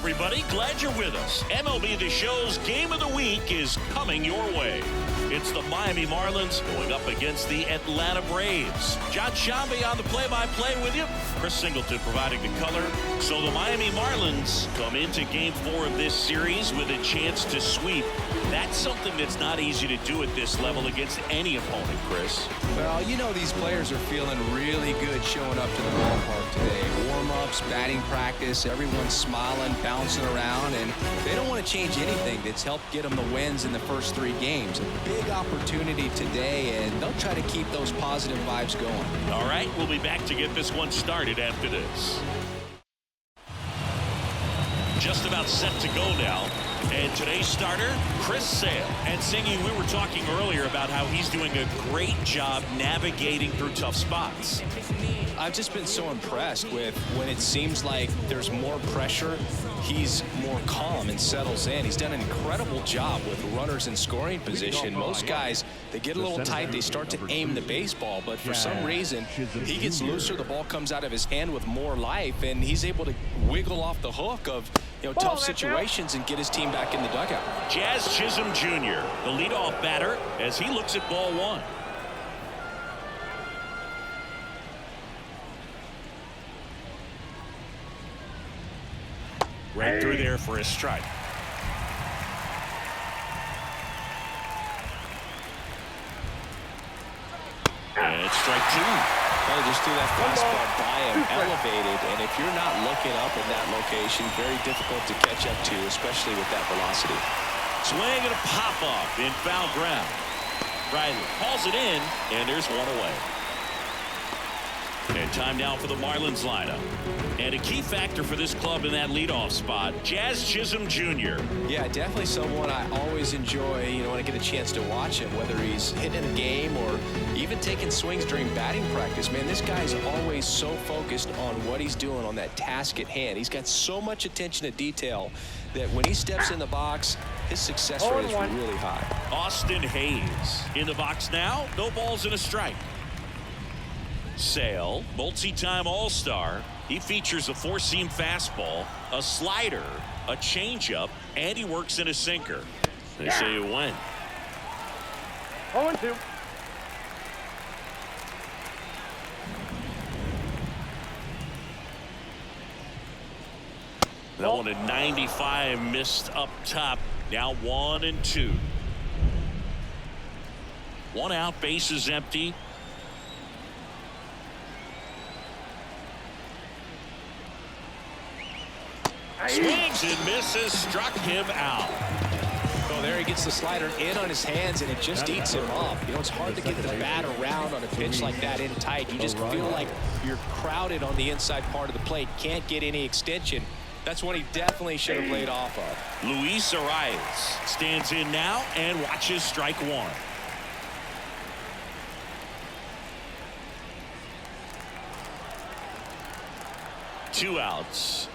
everybody. Glad you're with us. MLB The Show's Game of the Week is coming your way. It's the Miami Marlins going up against the Atlanta Braves. John Shambi on the play-by-play with you. Chris Singleton providing the color. So the Miami Marlins come into Game 4 of this series with a chance to sweep. That's something that's not easy to do at this level against any opponent, Chris. Well, you know these players are feeling really good showing up to the ballpark today. Warm-ups, batting practice, everyone's smiling, bouncing around, and they don't want to change anything that's helped get them the wins in the first 3 games. A big opportunity today, and they'll try to keep those positive vibes going. All right, we'll be back to get this one started after this. Just about set to go now. And today's starter, Chris Sale. And Singy, we were talking earlier about how he's doing a great job navigating through tough spots. I've just been so impressed with when it seems like there's more pressure, he's more calm and settles in. He's done an incredible job with runners in scoring position. Most guys, they get a little tight, they start to aim the baseball, but for some reason, he gets looser, the ball comes out of his hand with more life, and he's able to wiggle off the hook of tough situations and get his team back in the dugout. Jazz Chisholm Jr., the leadoff batter, as he looks at ball 1. Right through there for a strike. And it's strike 2. Well, just threw that fastball by him, elevated, and if you're not looking up in that location, very difficult to catch up to, especially with that velocity. Swing and a pop-up in foul ground. Riley hauls it in, and there's one away. And time now for the Marlins lineup. And a key factor for this club in that leadoff spot, Jazz Chisholm Jr. Yeah, definitely someone I always enjoy, when I get a chance to watch him, whether he's hitting a game or even taking swings during batting practice. Man, this guy's always so focused on what he's doing on that task at hand. He's got so much attention to detail that when he steps in the box, his success rate is really high. Austin Hayes in the box now. No balls and a strike. Sale, multi-time All-Star. He features a 4-seam fastball, a slider, a changeup, and he works in a sinker. They say it went. 0-2. That one at 95, missed up top. Now 1-2. 1 out, bases empty. Swings and misses, struck him out. Oh, there he gets the slider in on his hands, and it just eats him up. It's hard to get the bat around on a pitch like that in tight. You just feel like you're crowded on the inside part of the plate. Can't get any extension. That's one he definitely should have laid off of. Luis Arias stands in now and watches strike 1. Two outs.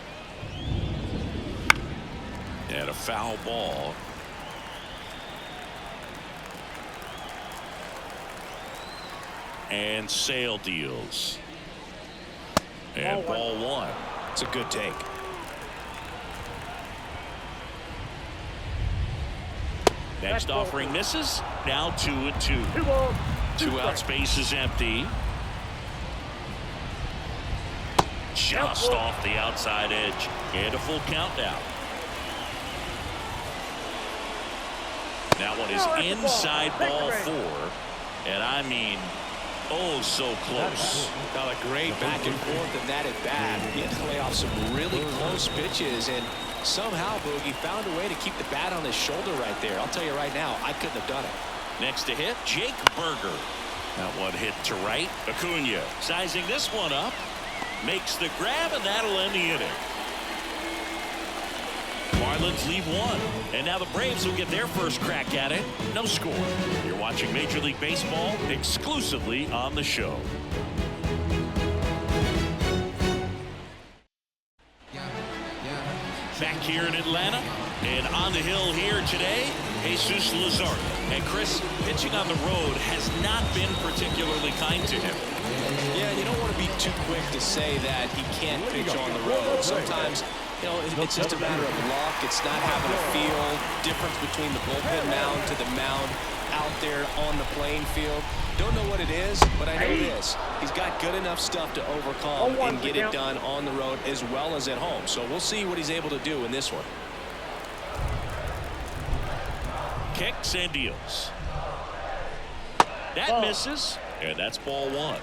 And a foul ball. And Sale deals. And ball 1. It's a good take. Next offering misses. Now 2-2. 2 out, space is empty. Just off the outside edge. And a full count now. That one is inside ball 4. And I mean, oh, so close. Got a great back and forth in that at bat. He had to lay off some really close pitches, and somehow Boogie found a way to keep the bat on his shoulder right there. I'll tell you right now, I couldn't have done it. Next to hit, Jake Berger. That one hit to right. Acuna sizing this one up. Makes the grab, and that'll end the inning. Marlins leave 1. And now the Braves will get their first crack at it. No score. You're watching Major League Baseball exclusively on the show. Back here in Atlanta. And on the hill here today, Jesus Lazard. And Chris, pitching on the road has not been particularly kind to him. Yeah, you don't want to be too quick to say that he can't pitch on the road. Sometimes You know, it's just a matter of luck. It's not having a feel difference between the bullpen mound to the mound out there on the playing field. Don't know what it is, but I know this. He's got good enough stuff to overcome and get it done on the road as well as at home. So we'll see what he's able to do in this one. Kicks and deals. That misses, and that's ball one.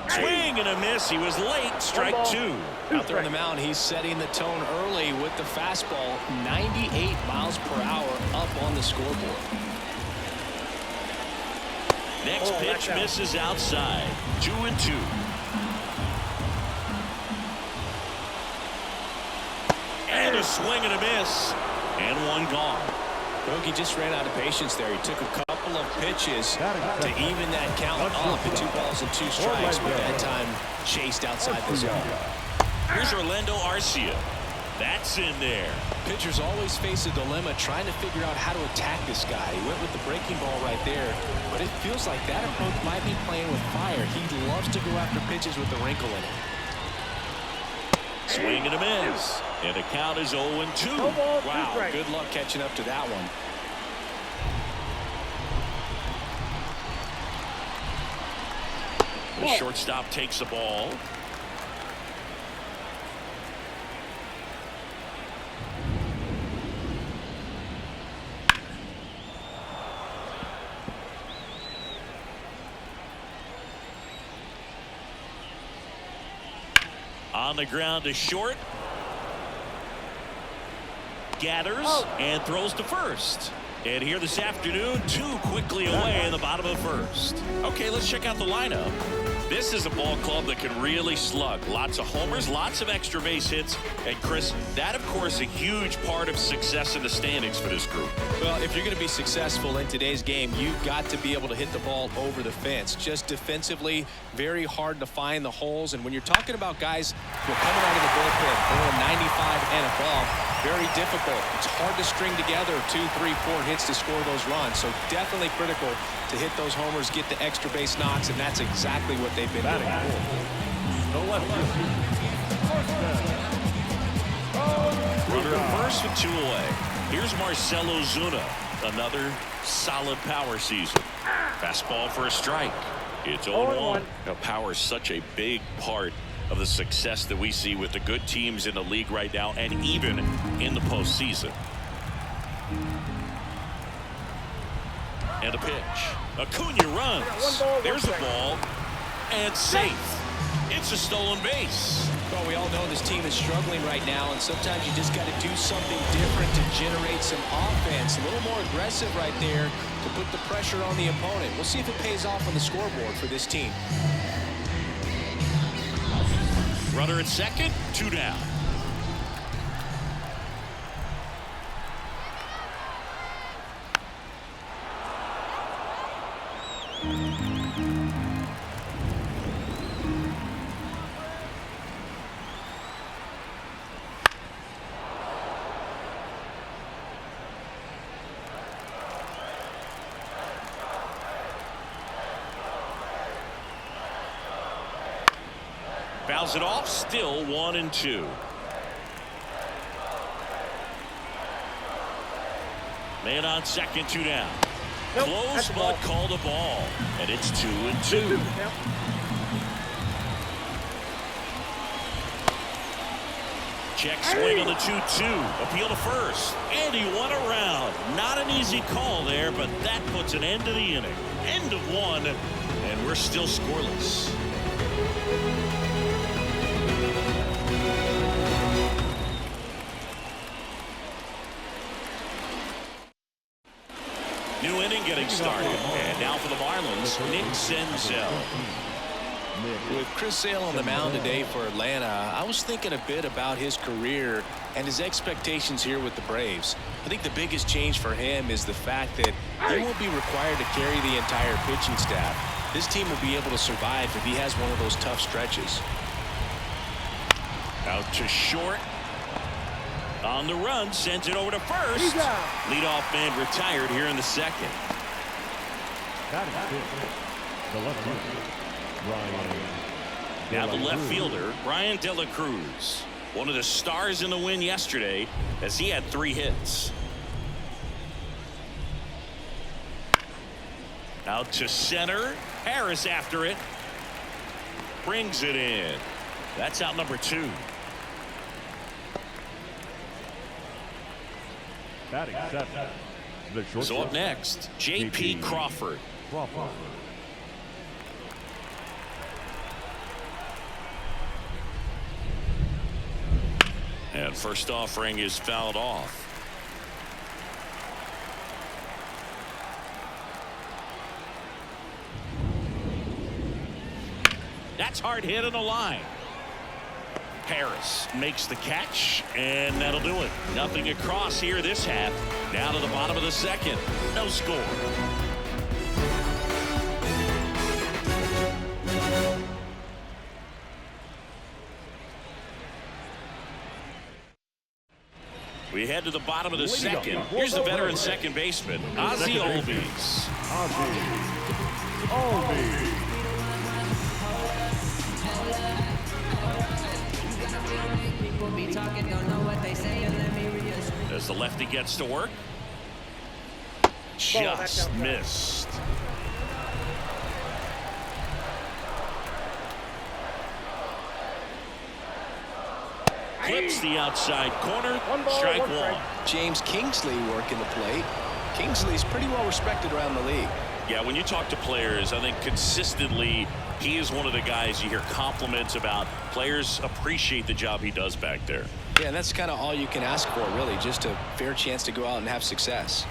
Swing and a miss. He was late. Strike two. Out there on the mound, he's setting the tone early with the fastball. 98 miles per hour up on the scoreboard. Next pitch misses outside. 2-2. And a swing and a miss. And one gone. He just ran out of patience there. He took a couple of pitches to even that count up at 2 balls and 2 strikes, but that time chased outside the zone. Here's Orlando Arcia. That's in there. Pitchers always face a dilemma trying to figure out how to attack this guy. He went with the breaking ball right there, but it feels like that approach might be playing with fire. He loves to go after pitches with the wrinkle in it. Swing and a miss. And the count is 0-2. Wow, good luck catching up to that one. The shortstop takes the ball. On the ground to short. Gathers and throws to first. And here this afternoon, 2 quickly away in the bottom of first. Okay, let's check out the lineup. This is a ball club that can really slug. Lots of homers, lots of extra base hits. And Chris, that of course a huge part of success in the standings for this group. Well, if you're going to be successful in today's game, you've got to be able to hit the ball over the fence. Just defensively, very hard to find the holes. And when you're talking about guys who are coming out of the bullpen, throwing 95 and above, very difficult. It's hard to string together 2, 3, 4 hits to score those runs. So definitely critical to hit those homers, get the extra base knocks, and that's exactly what they've been doing. Runner at first with 2 away. Here's Marcell Ozuna. Another solid power season. Fastball for a strike. It's 0-1. Now, power is such a big part of the success that we see with the good teams in the league right now and even in the postseason. And a pitch. Acuna runs. There's the ball. And safe. It's a stolen base. Well, we all know this team is struggling right now, and sometimes you just got to do something different to generate some offense. A little more aggressive right there to put the pressure on the opponent. We'll see if it pays off on the scoreboard for this team. Runner at second, 2 down. Fouls it off, still 1-2. Man on second, 2 down. Close, but called a ball. And it's 2-2. Check swing on the 2-2. Appeal to first. And he won a round. Not an easy call there, but that puts an end to the inning. End of 1, and we're still scoreless. New inning getting started. And now for the Marlins, Nick Senzel. With Chris Sale on the mound today for Atlanta, I was thinking a bit about his career and his expectations here with the Braves. I think the biggest change for him is the fact that he won't be required to carry the entire pitching staff. This team will be able to survive if he has one of those tough stretches. Out to short. On the run, sends it over to first. Leadoff man retired here in the second. Now the left fielder, Brian De La Cruz, one of the stars in the win yesterday as he had 3 hits. Out to center. Harris after it. Brings it in. That's out number 2. Batting seven. So up next, J.P. Crawford. And first offering is fouled off. That's hard hit on the line. Harris makes the catch, and that'll do it. Nothing across here this half. Down to the bottom of the second. No score. We head to the bottom of the second. Here's the veteran second baseman, Ozzie Albies. As the lefty gets to work. Just missed. Clips the outside corner. Strike one. James Kingsley working the plate. Kingsley's pretty well respected around the league. Yeah, when you talk to players, I think consistently he is one of the guys you hear compliments about. Players appreciate the job he does back there. Yeah, and that's kind of all you can ask for, really, just a fair chance to go out and have success.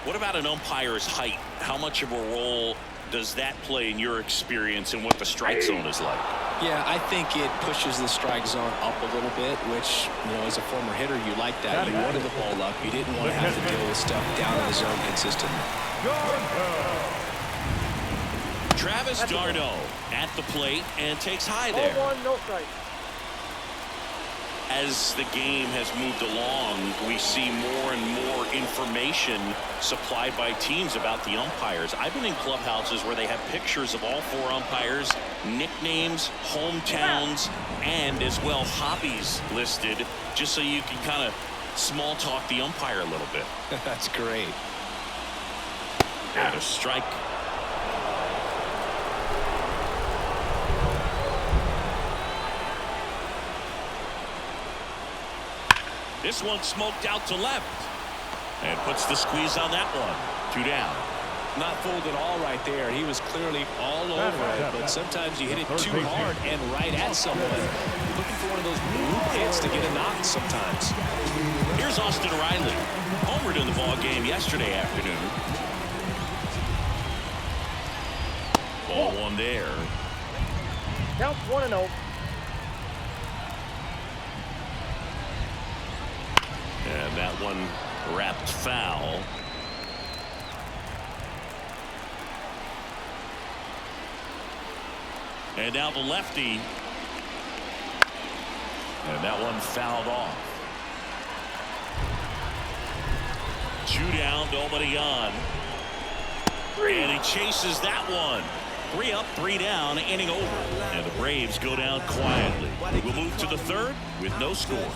What about an umpire's height? How much of a role does that play in your experience and what the strike zone is like? Yeah, I think it pushes the strike zone up a little bit, which, you know, as a former hitter, you like that. You wanted the ball up. You didn't want to have to deal with stuff down in the zone consistently. Travis d'Arnaud at the plate and takes high there. No strike. As the game has moved along, we see more and more information supplied by teams about the umpires. I've been in clubhouses where they have pictures of all 4 umpires, nicknames, hometowns, and as well hobbies listed, just so you can kind of small talk the umpire a little bit. That's great. And a strike. This one smoked out to left and puts the squeeze on that one. 2 down. Not fooled at all right there. He was clearly all over it, but sometimes you hit it too hard and right at someone. You're looking for one of those bloop hits to get a knock sometimes. Here's Austin Riley. Homered in the ball game yesterday afternoon. Ball 1 there. Count 1-0. And that one wrapped foul. And now the lefty. And that one fouled off. 2 down, nobody on. And he chases that one. 3 up, 3 down, inning over. And the Braves go down quietly. We'll move to the 3rd with no score.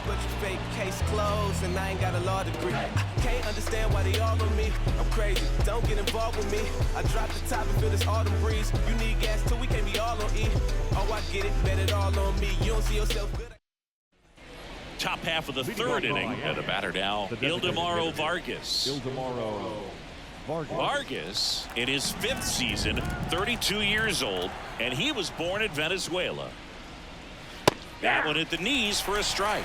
Case closed and I ain't got a law degree. I can't understand why they all on me. I'm crazy. Don't get involved with me. I dropped the top and feel this autumn breeze. You need gas too. We can't be all on E. Oh, I get it. Bet it all on me. You don't see yourself good. Top half of the 3rd inning. And the batter now, Ildemaro Vargas. Vargas in his 5th season, 32 years old, and he was born in Venezuela. That one at the knees for a strike.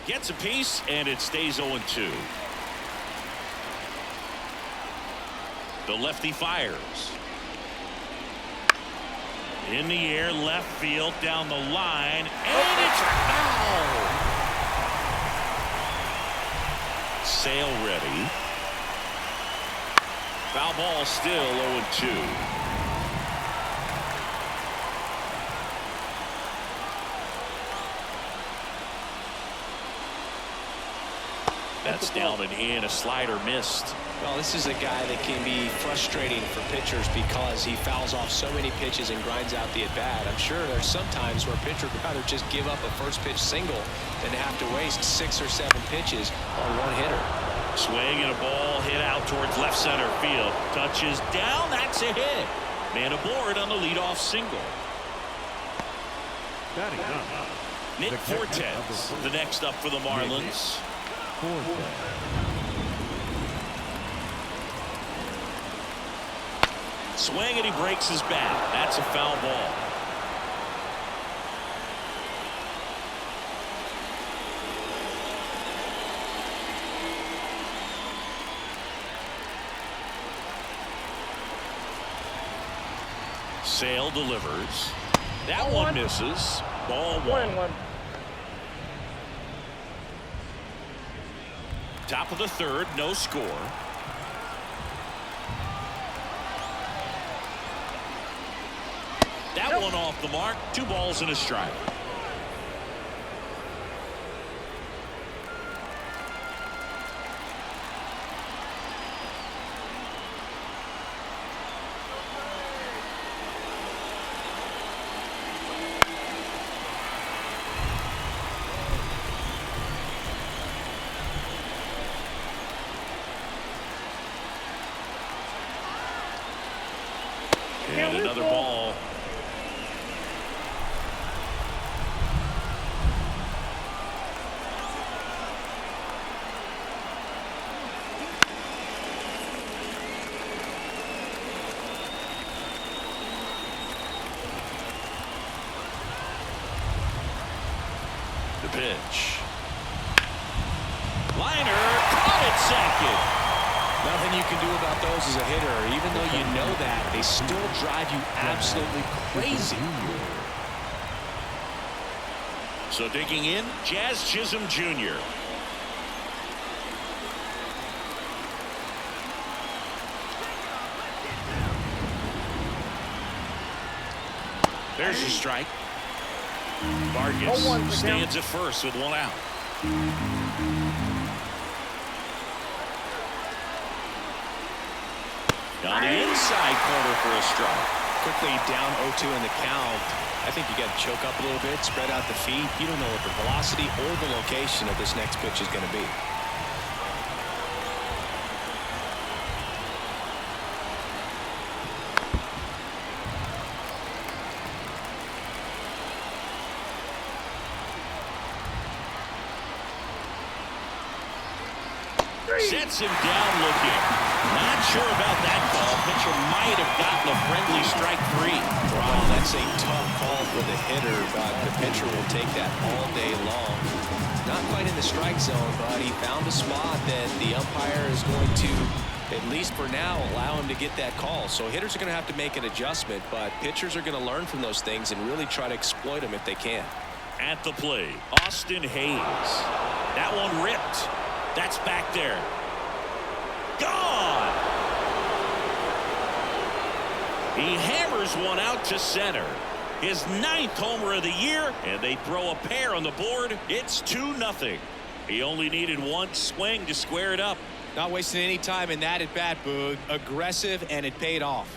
Gets a piece, and it stays 0-2. The lefty fires. In the air, left field, down the line, and it's foul. Sale ready. Foul ball, still 0-2. That's down and in. A slider missed. Well, this is a guy that can be frustrating for pitchers because he fouls off so many pitches and grinds out the at-bat. I'm sure there's some times where a pitcher would rather just give up a first pitch single than have to waste 6 or 7 pitches on one hitter. Swing and a ball hit out towards left center field. Touches down. That's a hit. Man aboard on the leadoff single. Batting up. Nick Fortes, the next up for the Marlins. Swing and he breaks his bat. That's a foul ball. Sale delivers. That one misses. Ball 1. Top of the third, no score. That one off the mark. 2 balls and a strike. And another ball. The pitch. Liner caught at second. Nothing you can do about those as a hitter. Even though you know that, they still drive you absolutely crazy. So digging in, Jazz Chisholm Jr. There's a strike. Vargas stands at first with 1 out. Down the inside corner for a strike. Quickly down 0-2 in the count. I think you got to choke up a little bit, spread out the feet. You don't know what the velocity or the location of this next pitch is going to be. Sets him down looking. Not sure about that call. Pitcher might have gotten a friendly strike 3. Wow, that's a tough call for the hitter, but the pitcher will take that all day long. Not quite in the strike zone, but he found a spot that the umpire is going to, at least for now, allow him to get that call. So hitters are going to have to make an adjustment, but pitchers are going to learn from those things and really try to exploit them if they can. At the plate, Austin Hayes. That one ripped. That's back there. Gone. He hammers one out to center. His 9th homer of the year, and they throw a pair on the board. It's 2-0. He only needed 1 swing to square it up. Not wasting any time in that at bat, Boog. Aggressive, and it paid off.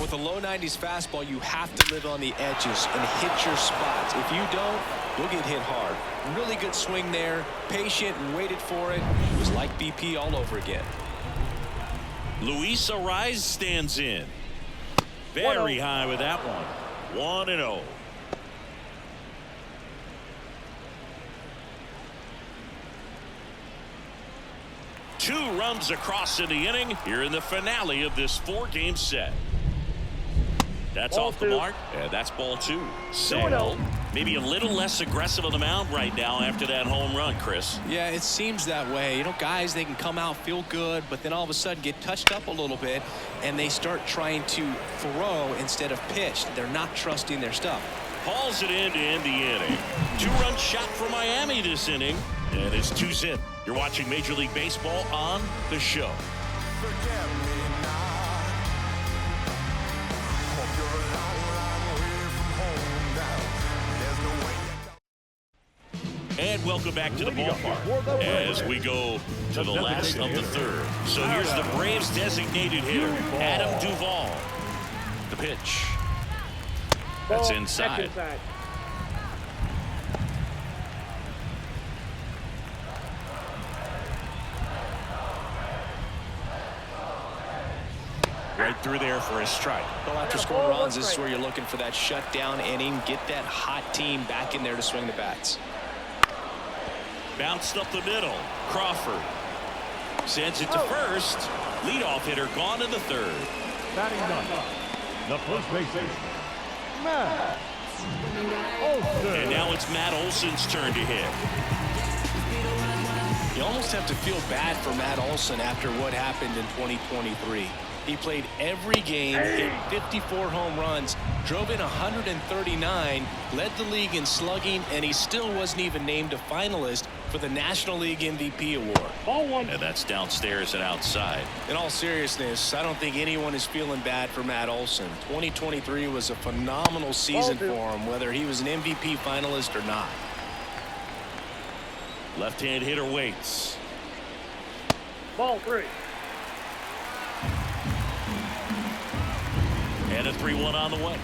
With a low 90s fastball, you have to live on the edges and hit your spots. If you don't, you'll get hit hard. Really good swing there. Patient and waited for it. It was like BP all over again. Luis Arraez stands in. Very high with that one. 1-0. Two runs across in the inning here in the finale of this 4-game set. That's Ball off 2. the mark. Yeah, that's ball 2. Sale, maybe a little less aggressive on the mound right now after that home run, Chris. Yeah, it seems that way. You know, guys, they can come out, feel good, but then all of a sudden get touched up a little bit, and they start trying to throw instead of pitch. They're not trusting their stuff. Hauls it in to end the inning. 2-run shot for Miami this inning, And it's 2-zip. You're watching Major League Baseball on the show. And welcome back to the ballpark as we go to the last of the third. So here's the Braves designated hitter, Adam Duvall. The pitch. That's inside. Right through there for a strike. Well, after scoring runs, this is where you're looking for that shutdown inning. Get that hot team back in there to swing the bats. Bounced up the middle. Crawford sends it to first. Leadoff hitter gone in the third. Batting ninth, the first baseman, Matt Olson. And now it's Matt Olson's turn to hit. You almost have to feel bad for Matt Olson after what happened in 2023. He played every game, hit 54 home runs, drove in 139, led the league in slugging, and he still wasn't even named a finalist for the National League MVP award. Ball one. And that's downstairs and outside. In all seriousness, I don't think anyone is feeling bad for Matt Olson. 2023 was a phenomenal season for him, whether he was an MVP finalist or not. Left-hand hitter waits. Ball three. And a 3-1 on the way.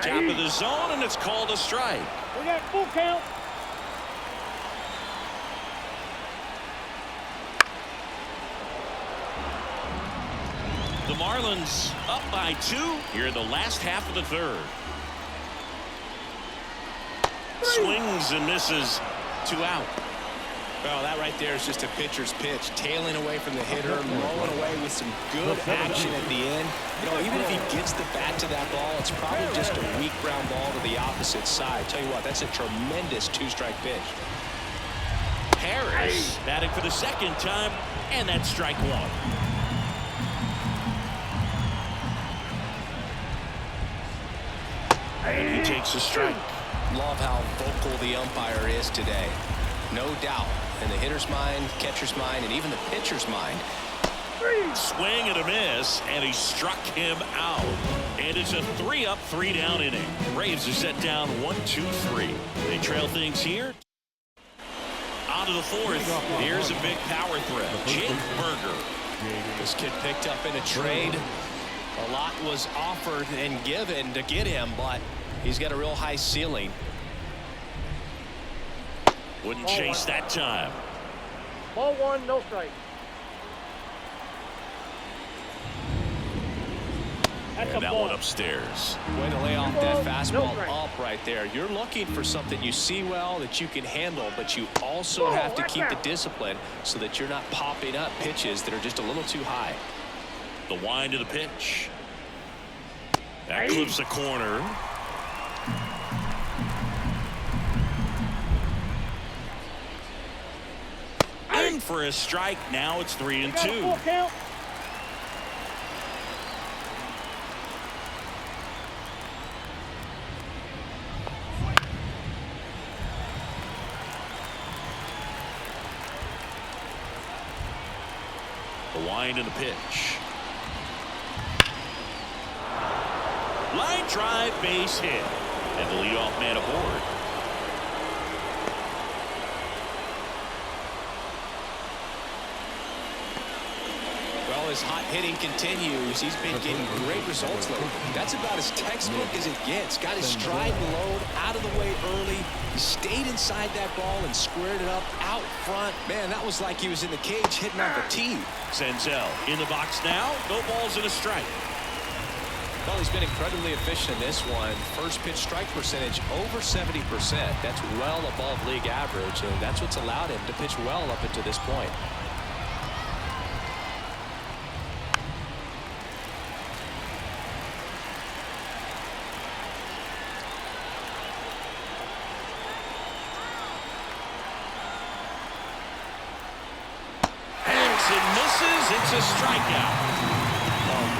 Top of the zone, and it's called a strike. We got full count. The Marlins up by 2 here in the last half of the third. Swings and misses. 2 out. Well, that right there is just a pitcher's pitch, tailing away from the hitter, rolling away with some good action at the end. You know, even if he gets the bat to that ball, it's probably just a weak ground ball to the opposite side. Tell you what, that's a tremendous 2-strike pitch. Harris batting for the second time, and that's strike 1. And he takes a strike. Love how vocal the umpire is today. No doubt. In the hitter's mind, catcher's mind, and even the pitcher's mind. Swing and a miss, and he struck him out. And it's a 3-up, 3-down inning. Braves are set down 1-2-3. They trail things here. On to the fourth. Here's a big power threat. Jake Berger. This kid picked up in a trade. A lot was offered and given to get him, but he's got a real high ceiling. Wouldn't chase that time. Ball one, no strike. That's And a that ball. one upstairs. Way to lay off that fastball strike. up right there. You're looking for something you see well that you can handle, but you also have to keep the discipline so that you're not popping up pitches that are just a little too high. The wind of the pitch. That clips the corner. In for a strike. Now it's 3-2. Full count. The wind and the pitch. Line drive, base hit. And the leadoff man aboard. Well, as hot hitting continues, he's been getting great results lately. That's about as textbook as it gets. Got his stride and load out of the way early. He stayed inside that ball and squared it up out front. Man, that was like he was in the cage hitting off a tee. Senzel in the box now. No balls and a strike. Well, he's been incredibly efficient in this one. First pitch strike percentage over 70%. That's well above league average, and that's what's allowed him to pitch well up until this point. Hanks and misses. It's a strikeout.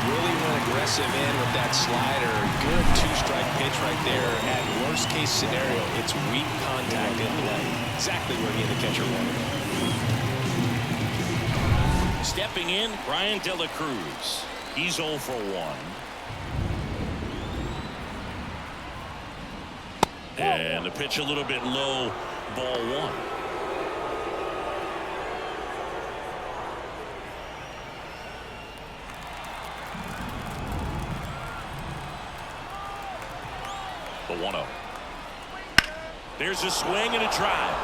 Really went aggressive in with that slider. Good two-strike pitch right there. At worst-case scenario, it's weak contact in play. Exactly where he and the catcher wanted. Stepping in, Brian De La Cruz. He's 0 for 1. And the pitch a little bit low, ball 1. The 1-0. There's a swing and a drive.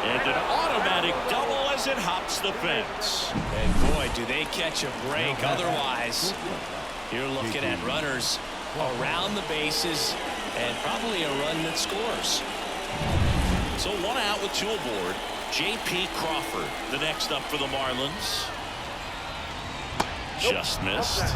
And an automatic double as it hops the fence. And boy, do they catch a break. Otherwise, you're looking at runners around the bases and probably a run that scores. So 1 out with 2 aboard. J.P. Crawford, the next up for the Marlins. Just missed.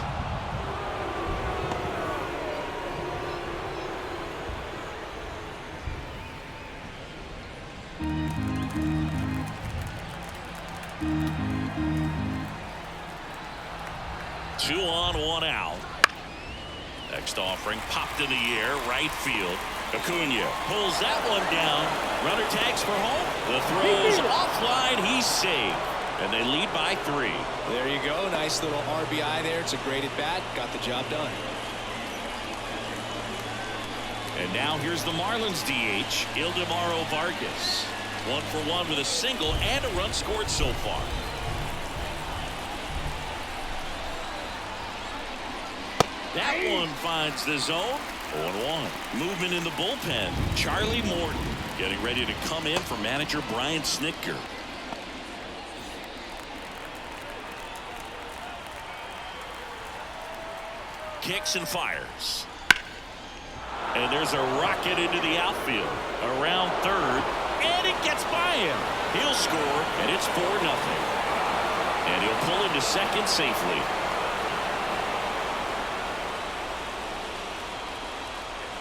Two on, 1 out. Next offering popped in the air, right field. Acuna pulls that one down. Runner tags for home. The throw's offline. He's safe. And they lead by 3. There you go. Nice little RBI there. It's a great at bat. Got the job done. And now here's the Marlins DH, Ildemaro Vargas. 1 for 1 with a single and a run scored so far. That one finds the zone. 0-1. Movement in the bullpen. Charlie Morton getting ready to come in for manager Brian Snitker. Kicks and fires. And there's a rocket into the outfield. Around third. And it gets by him. He'll score, and it's 4-0. And he'll pull into second safely.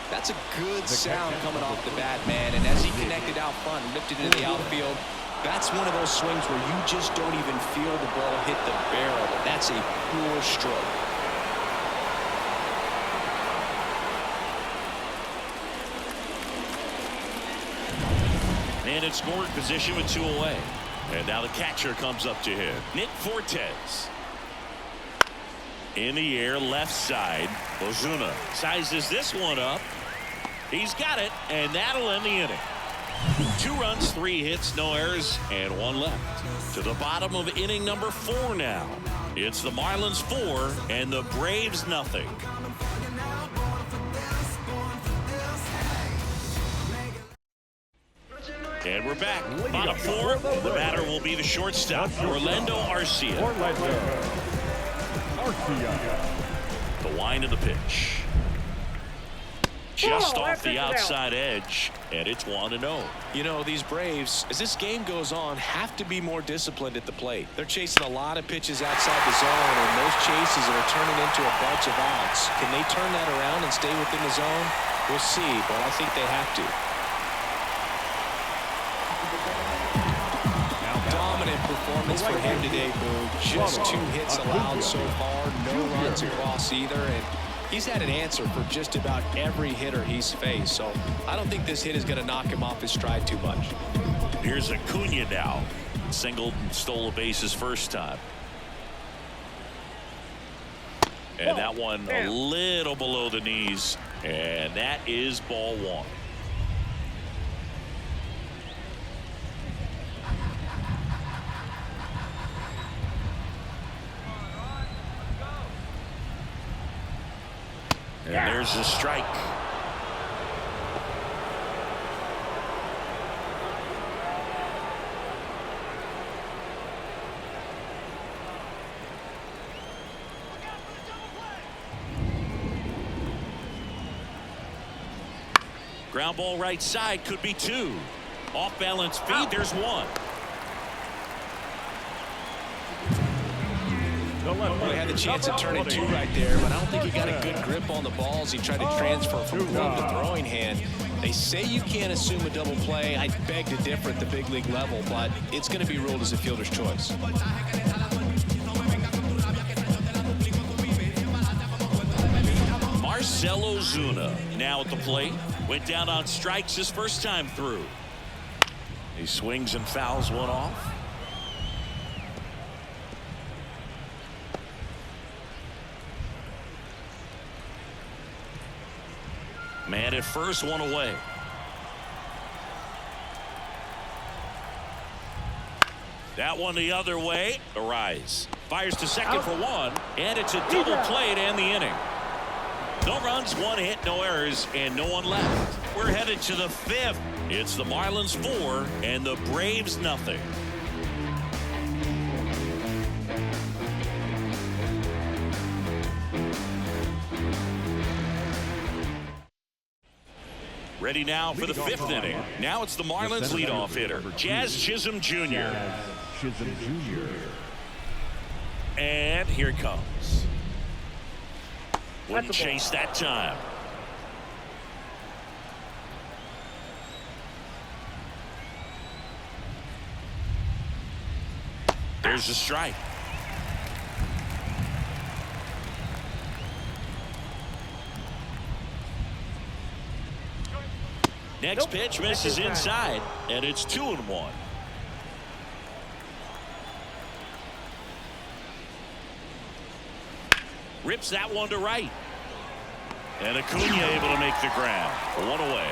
That's a good sound coming off the bat, man. And as he connected out front and lifted into the outfield, that's one of those swings where you just don't even feel the ball hit the barrel. That's a pure stroke. And in scoring position with 2 away. And now the catcher comes up to him. Nick Fortes. In the air, left side. Ozuna sizes this one up. He's got it, and that'll end the inning. 2 runs, 3 hits, no errors, and 1 left. To the bottom of inning number 4 now. It's the Marlins 4 and the Braves nothing. And we're back. Bottom 4. The batter will be the shortstop, Orlando Arcia. The wind of the pitch. Just off the outside edge, and it's 1-0. You know, these Braves, as this game goes on, have to be more disciplined at the plate. They're chasing a lot of pitches outside the zone, and those chases are turning into a bunch of outs. Can they turn that around and stay within the zone? We'll see, but I think they have to. Dominant performance for him today, Boo. Just 2 hits allowed so far, no runs across either, and he's had an answer for just about every hitter he's faced, so I don't think this hit is going to knock him off his stride too much. Here's Acuna now. Singled and stole a base his first time. And that one a little below the knees, and that is ball 1. And there's the strike. Ground ball right side, could be 2. Off balance feed, there's 1. Well, he had the chance to turn it 2 right there, but I don't think he got a good grip on the balls. He tried to transfer from glove to throwing hand. They say you can't assume a double play. I beg to differ at the big league level, but it's going to be ruled as a fielder's choice. Marcell Ozuna now at the plate. Went down on strikes his first time through. He swings and fouls one off. Man at first, one away. That one the other way. Arise. Fires to second for one. And it's a double play to end the inning. No runs, one hit, no errors, and no one left. We're headed to the fifth. It's the Marlins 4 and the Braves nothing. Ready now for the fifth inning. Now it's the Marlins leadoff hitter, Jazz Chisholm Jr. And here it comes. Wouldn't chase that time. There's a strike. Next pitch misses inside, and it's 2-1. Rips that one to right. And Acuna able to make the grab. One away.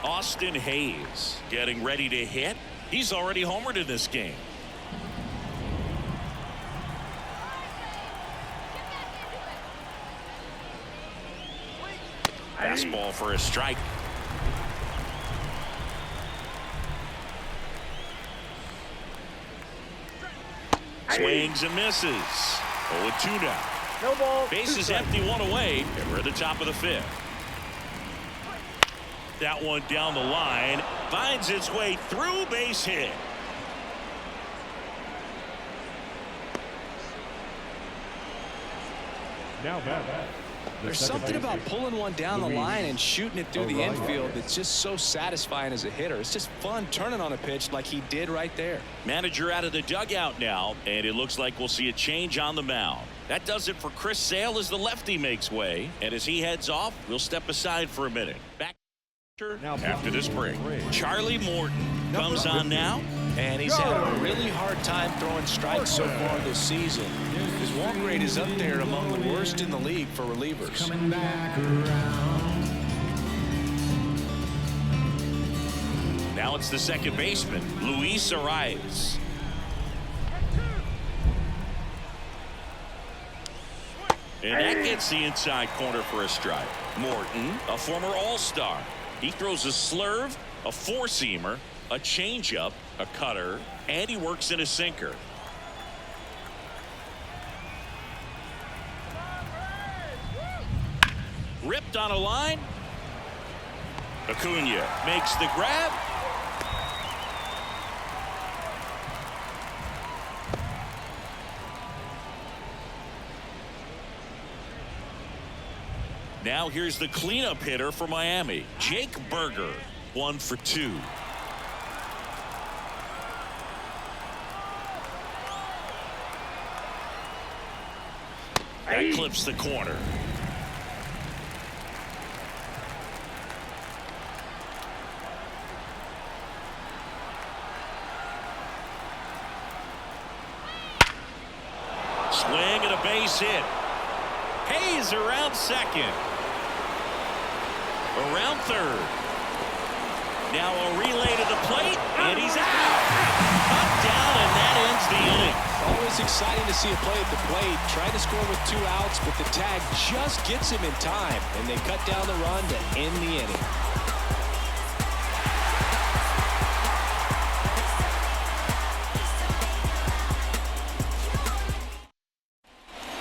Austin Hayes getting ready to hit. He's already homered in this game. Fastball for a strike. Swings and misses. 0-2 now. No ball. Base is empty, one away, and we're at the top of the fifth. That one down the line finds its way through, base hit. Now back. There's something about pulling one down the line and shooting it through the infield that's just so satisfying as a hitter. It's just fun turning on a pitch like he did right there. Manager out of the dugout now, and it looks like we'll see a change on the mound. That does it for Chris Sale as the lefty makes way, and as he heads off, we'll step aside for a minute. Back after this break. Charlie Morton comes on now. And he's had a really hard time throwing strikes so far this season. His walk rate is up there among the worst in the league for relievers. Coming back around. Now it's the second baseman, Luis Arias. And that gets the inside corner for a strike. Morton, a former All-Star. He throws a slurve, a four-seamer, a changeup, a cutter, and he works in a sinker. Ripped on a line. Acuna makes the grab. Now here's the cleanup hitter for Miami, Jake Berger, 1 for 2. That clips the corner. Swing and a base hit. Hayes around second. Around third. Now a relay to the plate, and he's out. Cut down, and that ends the inning. Always exciting to see a play at the plate. Tried to score with 2 outs, but the tag just gets him in time, and they cut down the run to end the inning.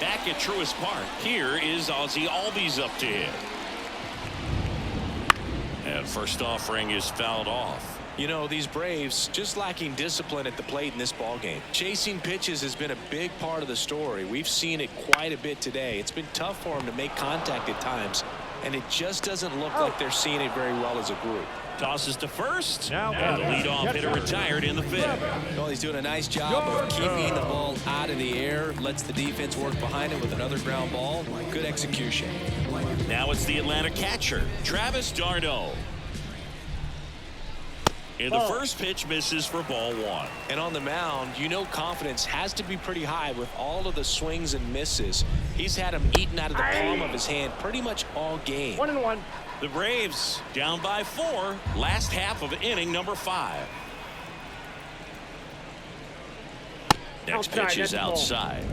Back at Truist Park, here is Ozzie Albies up to hit. And first offering is fouled off. You know, these Braves just lacking discipline at the plate in this ballgame. Chasing pitches has been a big part of the story. We've seen it quite a bit today. It's been tough for them to make contact at times, and it just doesn't look like they're seeing it very well as a group. Tosses to first. Now And the leadoff hitter retired in the fifth. Well, he's doing a nice job of keeping the ball out of the air. Lets the defense work behind it with another ground ball. Good execution. Now it's the Atlanta catcher, Travis d'Arnaud. And the first pitch misses for ball one. And on the mound, you know confidence has to be pretty high with all of the swings and misses. He's had them eaten out of the palm of his hand pretty much all game. 1-1. The Braves down by 4, last half of inning number 5. Next Outside, pitch is that's the ball. outside.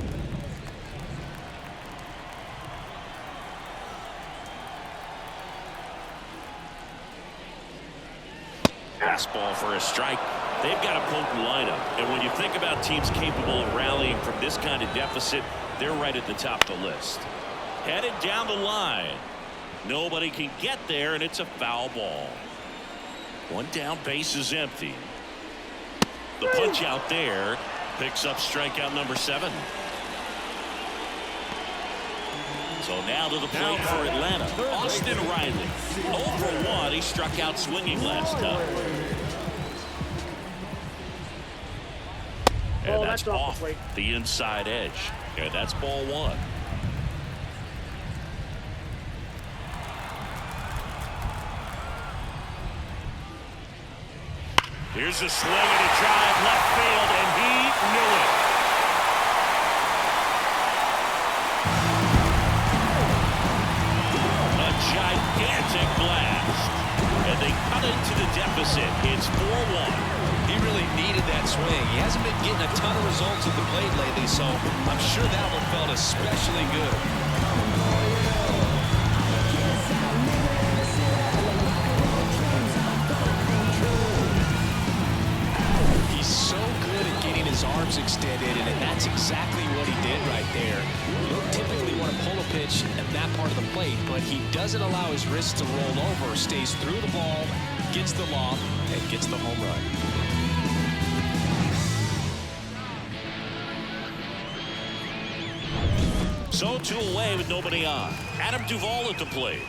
Fastball for a strike. They've got a potent lineup, and when you think about teams capable of rallying from this kind of deficit, they're right at the top of the list. Headed down the line. Nobody can get there, and it's a foul ball. One down, base is empty. The punch out there picks up strikeout number 7. So now to the plate for Atlanta, Austin Riley. 0 for 1. He struck out swinging last time. And Oh, that's that's off the off plate. the inside edge. And that's ball 1. Here's a swing and a drive left field, and he knew it. A gigantic blast. And they cut into the deficit. It's 4-1. He really needed that swing. He hasn't been getting a ton of results at the plate lately, so I'm sure that one felt especially good. He's so good at getting his arms extended, and that's exactly what he did right there. You don't typically want to pull a pitch at that part of the plate, but he doesn't allow his wrists to roll over, stays through the ball, gets the loft, and gets the home run. So 2 away with nobody on. Adam Duvall at the plate.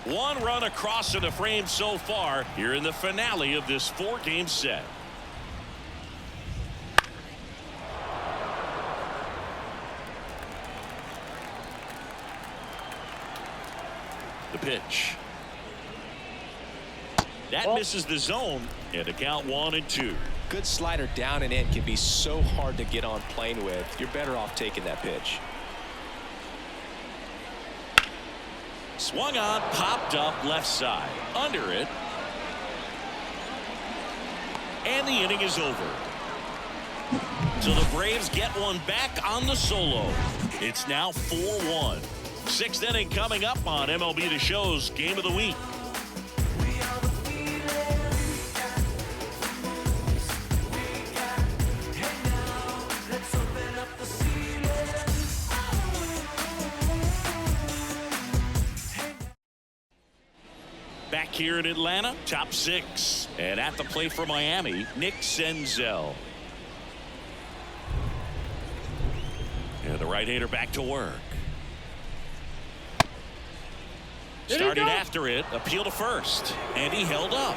One run across to the frame so far here in the finale of this 4-game set. The pitch. That misses the zone, and a count 1-2. Good slider down and in can be so hard to get on plane with. You're better off taking that pitch. Swung on, popped up left side. Under it. And the inning is over. So the Braves get one back on the solo. It's now 4-1. 6th inning coming up on MLB The Show's Game of the Week. Back here in Atlanta, top 6. And at the plate for Miami, Nick Senzel. And the right-hander back to work. Started after it, appeal to first, and he held up.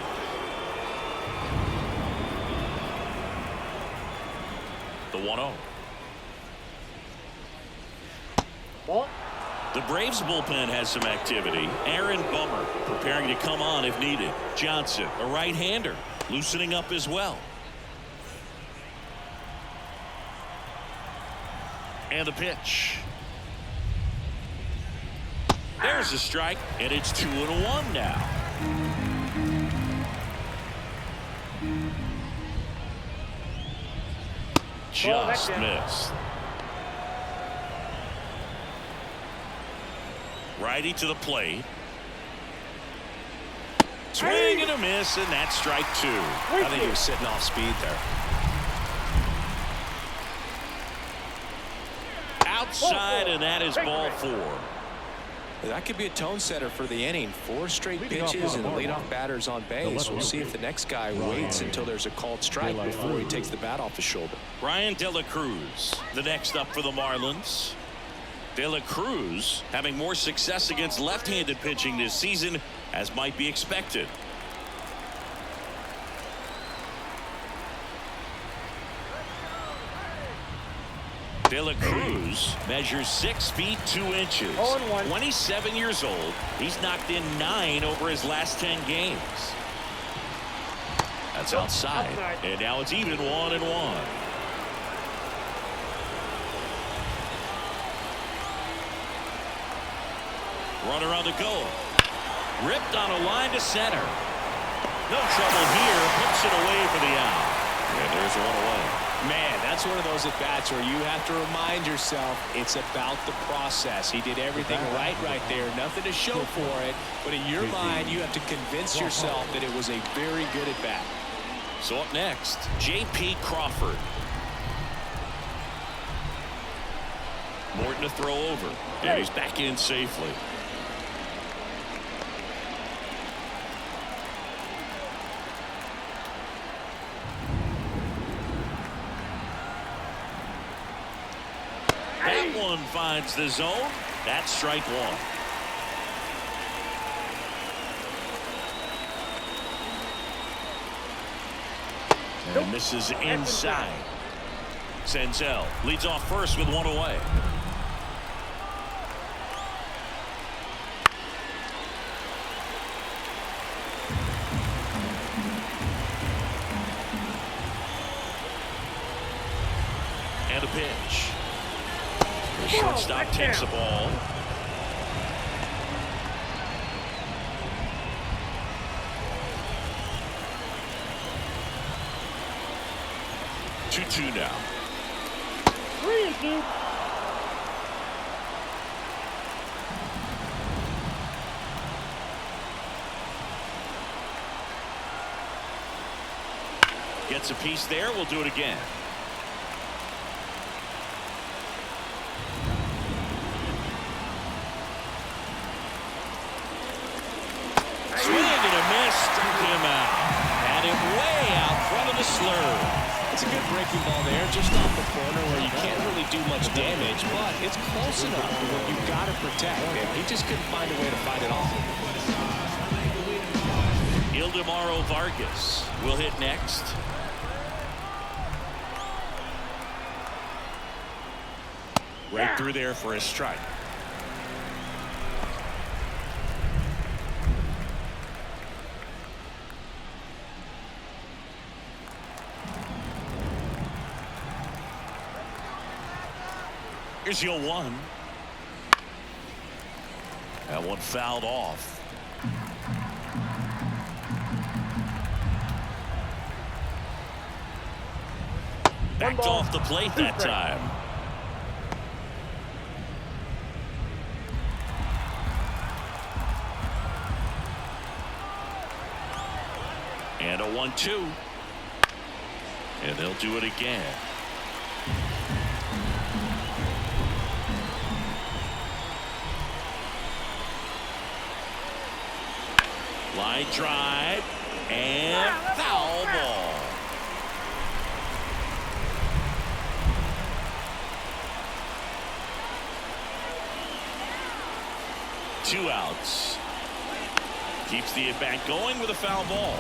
The 1-0. Ball. The Braves bullpen has some activity. Aaron Bummer preparing to come on if needed. Johnson, a right-hander, loosening up as well. And the pitch. There's a strike, and it's 2-1 now. Just missed. Righty to the plate. Swing and a miss, and that's strike 2. I think he was sitting off speed there. Outside, and that is ball 4. That could be a tone setter for the inning. 4 straight pitches and the leadoff batter's on base. We'll see if the next guy waits until there's a called strike before he takes the bat off the shoulder. Brian De La Cruz, the next up for the Marlins. De La Cruz having more success against left-handed pitching this season, as might be expected. De La Cruz measures 6 feet 2 inches. 27 years old. He's knocked in 9 over his last 10 games. That's outside. And now it's even 1-1. Runner on the go. Ripped on a line to center. No trouble here. Puts it away for the out. And there's 1 away. Man, that's one of those at-bats where you have to remind yourself it's about the process. He did everything right there. Nothing to show for it. But in your mind, you have to convince yourself that it was a very good at-bat. So up next, J.P. Crawford. Morton to throw over. And he's back in safely. That one finds the zone. That's strike 1. And this is inside. Senzel leads off first with 1 away. And a pitch. The shortstop takes the ball. Two now. 3-2. Gets a piece there. We'll do it again. Swing and a miss. Struck him out. Had him way out front of the slur. It's a good breaking ball there, just off the corner where you can't really do much damage, but it's close enough where you've got to protect, and he just couldn't find a way to fight it off. Ildemaro Vargas will hit next. Right through there for a strike. Here's your 1. That one fouled off. Backed off the plate that time. And a 1-2. And they'll do it again. Line drive and foul ball. Two outs. Keeps the at-bat going with a foul ball.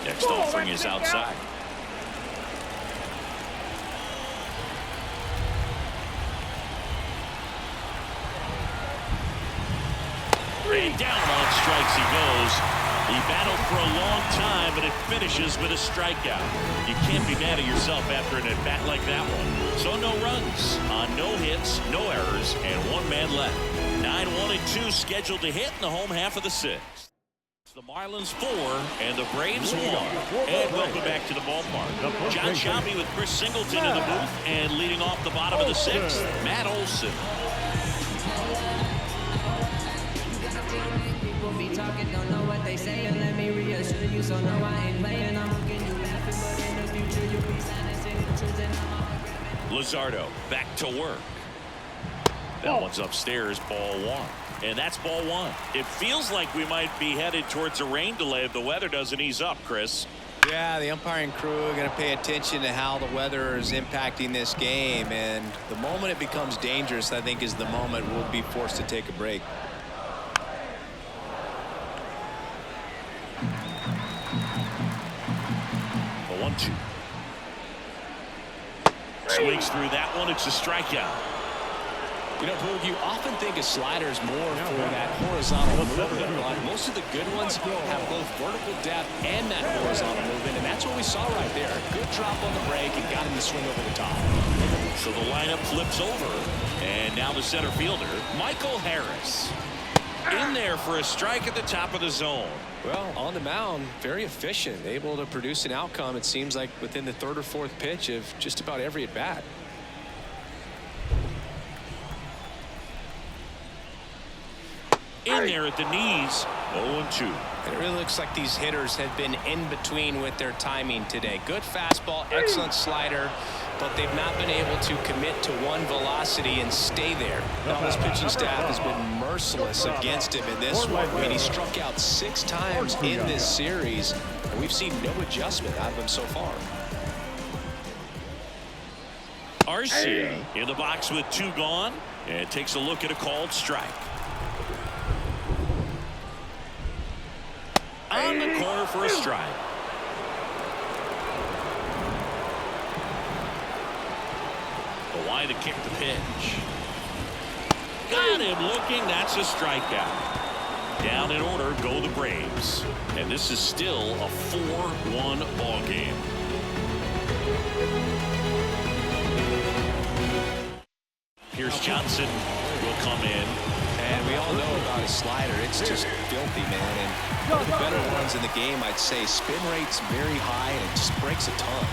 Next offering is outside. And down on strikes he goes. He battled for a long time, but it finishes with a strikeout. You can't be mad at yourself after an at-bat like that one. So no runs on no hits, no errors, and 1 man left. 9-1-2 scheduled to hit in the home half of the 6th. The Marlins 4 and the Braves 1. And welcome back to the ballpark. John Shambi with Chris Singleton in the booth, and leading off the bottom of the 6th, Matt Olson. People be talking, don't know what they say, and let me reassure you, so no, I ain't playing them. Luzardo back to work. That one's upstairs, ball one. And that's ball one. It feels like we might be headed towards a rain delay if the weather doesn't ease up, Chris. Yeah, the umpiring crew are going to pay attention to how the weather is impacting this game. And the moment it becomes dangerous, I think, is the moment we'll be forced to take a break. The 1-2. Swings through that one. It's a strikeout. You know, Boog, you often think of sliders more for that horizontal movement, but most of the good ones have both vertical depth and that horizontal movement, and that's what we saw right there. Good drop on the break and got him to swing over the top. So the lineup flips over, and now the center fielder, Michael Harris, in there for a strike at the top of the zone. Well, on the mound, very efficient, able to produce an outcome, it seems like, within the third or fourth pitch of just about every at-bat. In there at the knees, 0-2. And it really looks like these hitters have been in between with their timing today. Good fastball, excellent slider, but they've not been able to commit to one velocity and stay there. Now, this pitching staff has been merciless against him in this one. I mean, he struck out 6 times in this series, and we've seen no adjustment out of him so far. Arcia in the box with 2 gone, and takes a look at a called strike. On the corner for a strike. The wide to kick the pitch. Got him looking. That's a strikeout. Down in order go the Braves. And this is still a 4-1 ball game. Pierce Johnson will come in. And we all know about his slider. It's just filthy, man. And one of the better ones in the game, I'd say. Spin rate's very high, and it just breaks a ton.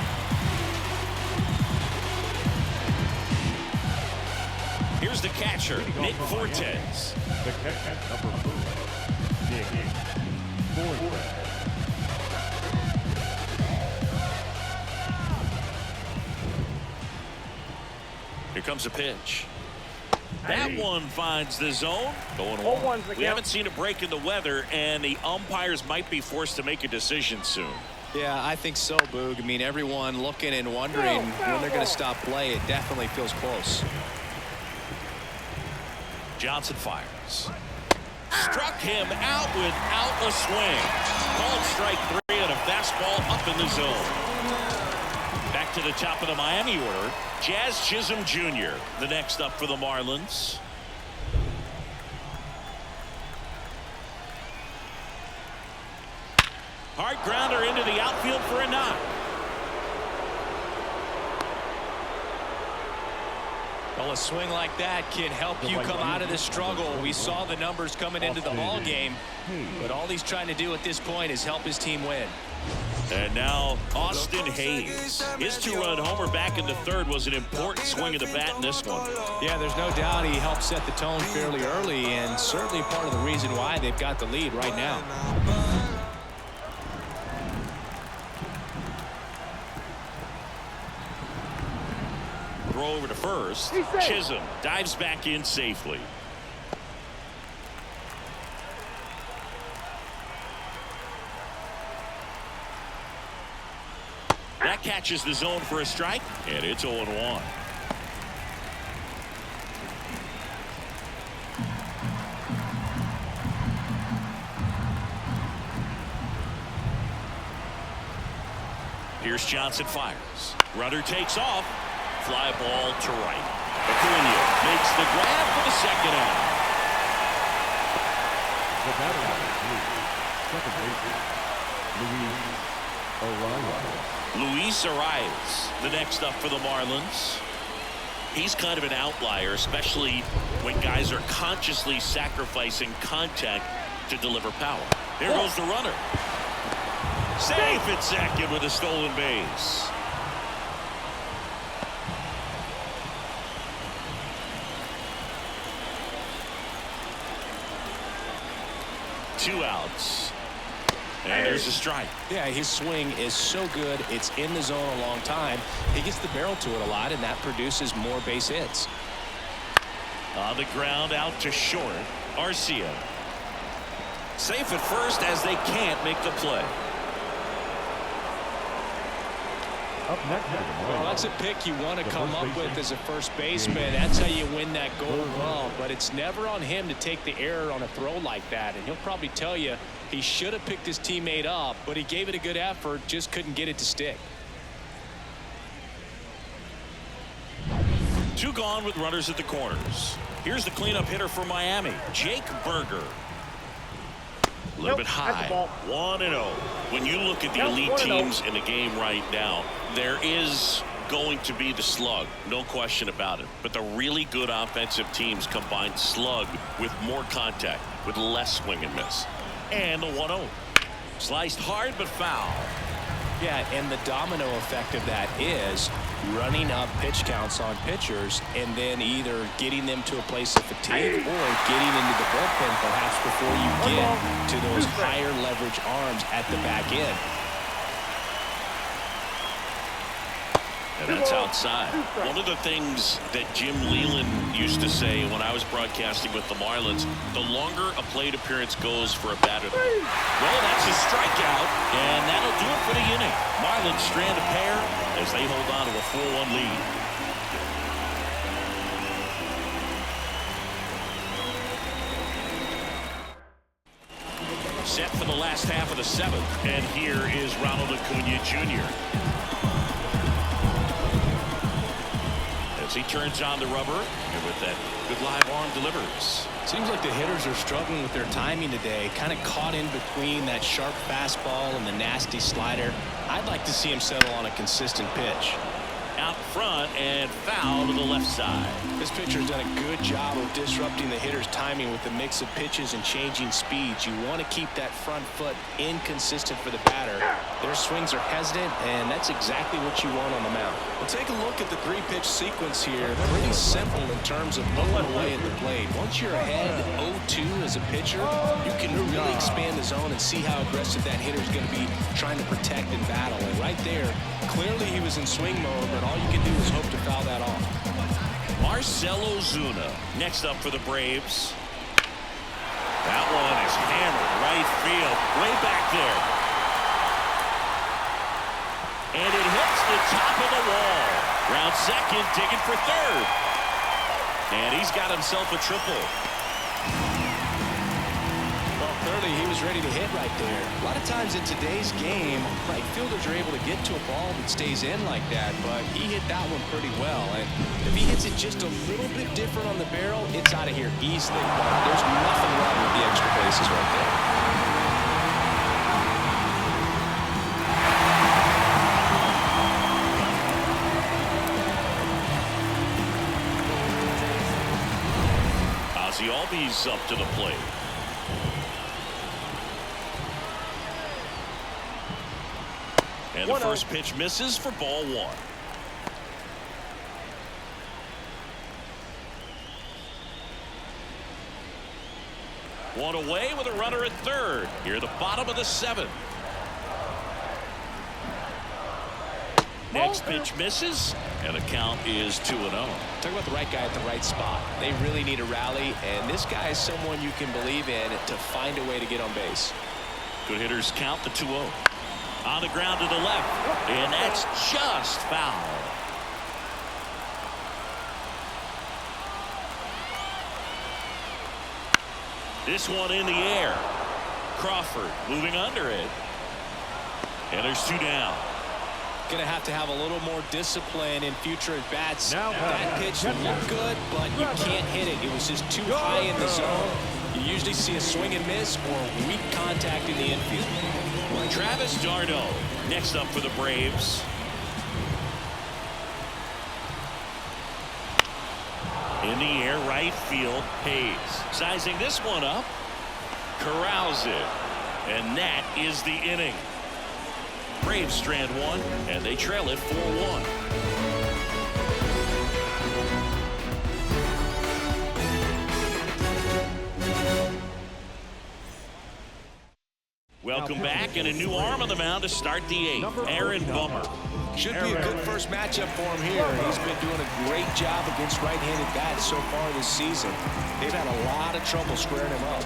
Here's the catcher, Nick Fortes. The catcher, number 4, Nick Fortes. Here comes a pitch. That one finds the zone. Going on. We haven't seen a break in the weather, and the umpires might be forced to make a decision soon. Yeah, I think so, Boog. I mean, everyone looking and wondering when they're going to stop play. It definitely feels close. Johnson fires. Struck him out without a swing. Called strike 3 and a fastball up in the zone. Back to the top of the Miami order, Jazz Chisholm Jr., the next up for the Marlins. Hard grounder into the outfield for a knock. Well, a swing like that can help you come out of the struggle. We saw the numbers coming into the ball game, but all he's trying to do at this point is help his team win. And now Austin Hayes. His 2-run homer back in the third was an important swing of the bat in this one. Yeah, there's no doubt he helped set the tone fairly early, and certainly part of the reason why they've got the lead right now. Throw over to first. Chisholm dives back in safely. That catches the zone for a strike, and it's 0-1. Pierce Johnson fires. Runner takes off. Fly ball to right. Acuna makes the grab for the second out. The batter number 2, second baseman, Luis Arias, the next up for the Marlins. He's kind of an outlier, especially when guys are consciously sacrificing contact to deliver power. There goes the runner. Safe at second with a stolen base. Two outs. And there's a strike. Yeah, his swing is so good. It's in the zone a long time. He gets the barrel to it a lot, and that produces more base hits. On the ground, out to short. Arcia. Safe at first as they can't make the play. Up next to the Well, Marlins. that's a pick you want to The come first up with baseman. as a first baseman. That's how you win that goal well. But it's never on him to take the error on a throw like that. And he'll probably tell you he should have picked his teammate up, but he gave it a good effort, just couldn't get it to stick. Two gone with runners at the corners. Here's the cleanup hitter for Miami, Jake Berger. A little bit high. 1-0. When you look at the elite teams in the game right now, there is going to be the slug, no question about it. But the really good offensive teams combine slug with more contact, with less swing and miss. And the 1-0. Sliced hard but foul. Yeah, and the domino effect of that is running up pitch counts on pitchers and then either getting them to a place of fatigue or getting into the bullpen perhaps before you get to those higher leverage arms at the back end. And that's outside. One of the things that Jim Leland used to say when I was broadcasting with the Marlins, the longer a plate appearance goes for a batter. Well, that's a strikeout, and that'll do it for the inning. Marlins strand a pair as they hold on to a 4-1 lead. Set for the last half of the seventh, and here is Ronald Acuna Jr. He turns on the rubber, and with that good live arm delivers. Seems like the hitters are struggling with their timing today, kind of caught in between that sharp fastball and the nasty slider. I'd like to see him settle on a consistent pitch. Out front and foul to the left side. This pitcher's done a good job of disrupting the hitter's timing with the mix of pitches and changing speeds. You want to keep that front foot inconsistent for the batter. Their swings are hesitant, and that's exactly what you want on the mound. Well, take a look at the three-pitch sequence here. Pretty simple in terms of moving away at the plate. Once you're ahead 0-2 as a pitcher, you can really expand the zone and see how aggressive that hitter's going to be trying to protect and battle. And right there, clearly he was in swing mode, but all you can do is hope to foul that off. Marcell Ozuna next up for the Braves. That one is hammered right field, way back there. And it hits the top of the wall. Round second, digging for third. And he's got himself a triple. Well, clearly he was ready to hit right there. A lot of times in today's game, right fielders are able to get to a ball that stays in like that, but he hit that one pretty well. And if he hits it just a little bit different on the barrel, it's out of here easily. But there's nothing wrong with the extra bases right there. Albies up to the plate. And the first pitch misses for ball one. One away with a runner at third. Here, the bottom of the seventh. Next pitch misses, and the count is 2-0. Talk about the right guy at the right spot. They really need a rally, and this guy is someone you can believe in to find a way to get on base. Good hitters count the 2-0. On the ground to the left, and that's just foul. This one in the air. Crawford moving under it. And there's two down. Going to have a little more discipline in future at-bats. That pitch looked good, but you can't hit it. It was just too high in the zone. You usually see a swing and miss or weak contact in the infield. Travis d'Arnaud next up for the Braves. In the air, right field, Hayes. Sizing this one up. Corrals it. And that is the inning. Braves strand one, and they trail it 4-1. Welcome back, and a new arm on the mound to start the eighth. Aaron Bummer. Should be a good first matchup for him here. He's been doing a great job against right-handed bats so far this season. They've had a lot of trouble squaring him up.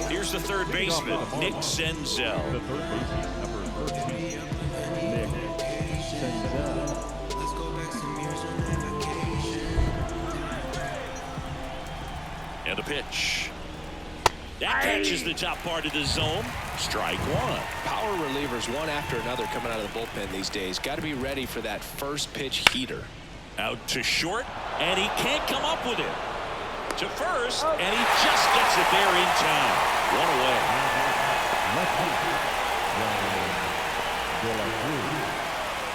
Here's the third baseman, Nick Senzel. The third baseman, number 13, Nick Senzel. And a pitch. That catches the top part of the zone. Strike one. Power relievers one after another coming out of the bullpen these days. Got to be ready for that first pitch heater. Out to short, and he can't come up with it. To first, and he just gets it there in time. One away.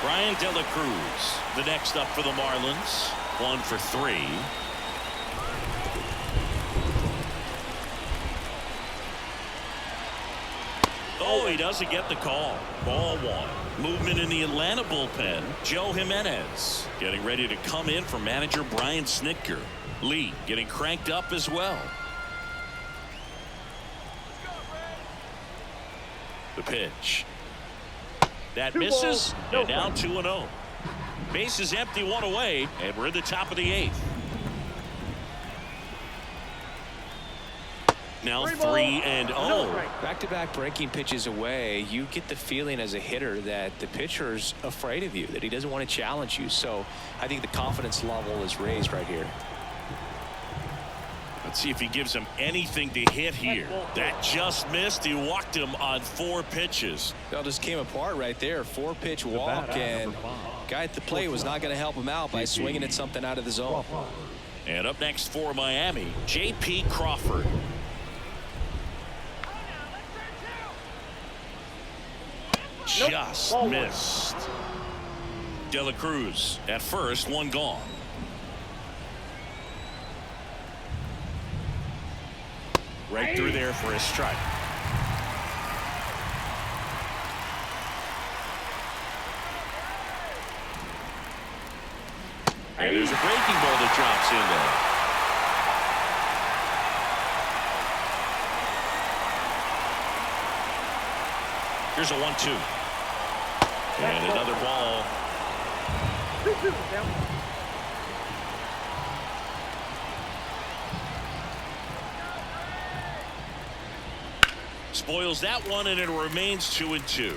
Brian De La Cruz, the next up for the Marlins. 1 for 3. Oh, he doesn't get the call. Ball one. Movement in the Atlanta bullpen. Joe Jimenez getting ready to come in for manager Brian Snitker. Lee getting cranked up as well. The pitch. That misses, and now 2-0. Base is empty, one away, and we're at the top of the eighth. Now 3-0. Back-to-back breaking pitches away, you get the feeling as a hitter that the pitcher's afraid of you, that he doesn't want to challenge you. So I think the confidence level is raised right here. Let's see if he gives him anything to hit here. That just missed. He walked him on 4 pitches. That just came apart right there. 4-pitch walk, and guy at the plate was not going to help him out by swinging at something out of the zone. And up next for Miami, J.P. Crawford. Just missed. De La Cruz at first, one gone. Right through there for a strike. And there's a breaking ball that drops in there. Here's a 1-2. And another ball. Spoils that one, and it remains 2-2.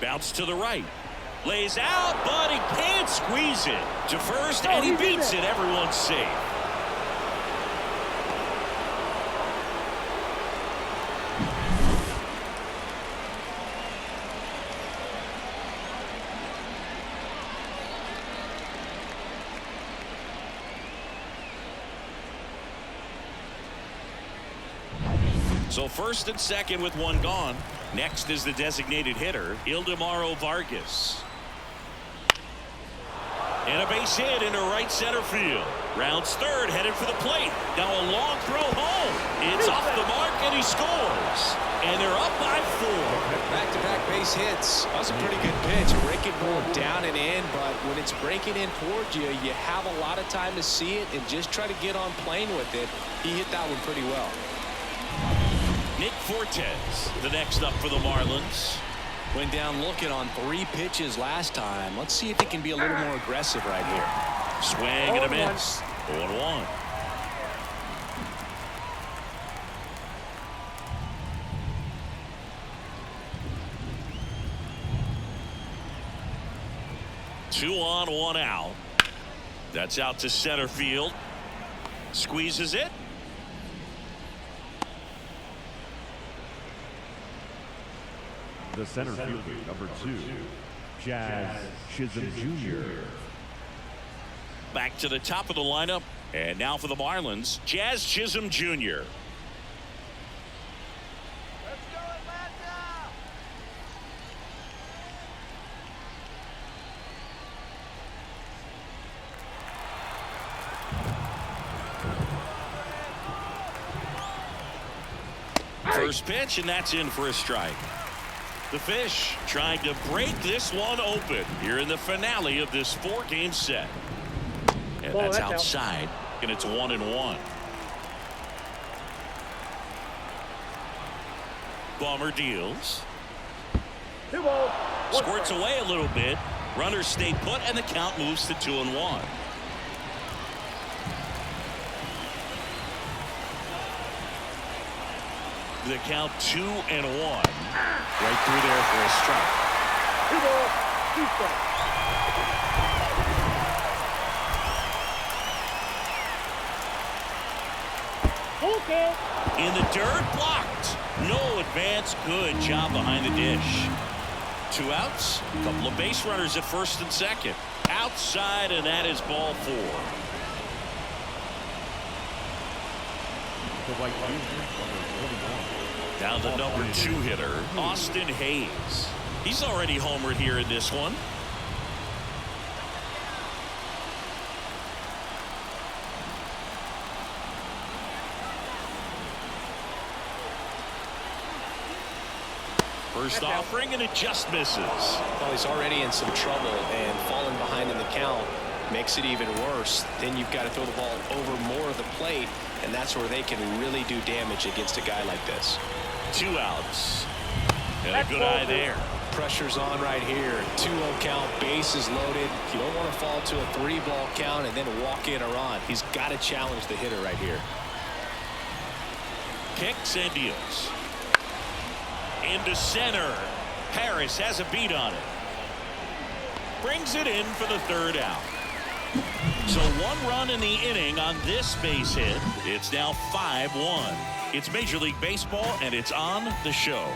Bounce to the right. Lays out, but he can't squeeze it. To first, and he beats it. Everyone's safe. So first and second with one gone. Next is the designated hitter, Ildemaro Vargas. And a base hit into right center field. Rounds third, headed for the plate. Now a long throw home. It's off the mark, and he scores. And they're up by 4. Back-to-back base hits. That was a pretty good pitch. A breaking ball down and in, but when it's breaking in towards you, you have a lot of time to see it and just try to get on plane with it. He hit that one pretty well. Nick Fortes, the next up for the Marlins. Went down looking on 3 pitches last time. Let's see if he can be a little more aggressive right here. Swing and a miss. 0-1. Two on, one out. That's out to center field. Squeezes it. The center fielder, number 2, Jazz Chisholm Jr. Back to the top of the lineup. And now for the Marlins, Jazz Chisholm Jr. First pitch, and that's in for a strike. The Fish trying to break this one open here in the finale of this 4-game set. And Ball, that's that's outside, and it's 1-1. Bomber deals. 2 balls. 1 Squirts strike. away a little bit. Runners stay put, and the count moves to 2-1. The count 2-1. Right through there for a strike. 2 balls. 2 strikes. Okay. In the dirt, blocked. No advance. Good job behind the dish. 2 outs. A couple of base runners at first and second. Outside, and that is ball 4. Down the number 2 hitter, Austin Hayes. He's already homered here in this one. First offering, and it just misses. Well, he's already in some trouble, and falling behind in the count makes it even worse. Then you've got to throw the ball over more of the plate, and that's where they can really do damage against a guy like this. 2 outs. And a good eye there. Pressure's on right here. 2-0 count, bases loaded. You don't want to fall to a 3-ball count and then walk in or on. He's got to challenge the hitter right here. Kicks and deals. Into center. Harris has a beat on it. Brings it in for the 3rd out. So 1 run in the inning on this base hit. It's now 5-1. It's Major League Baseball, and it's on the show.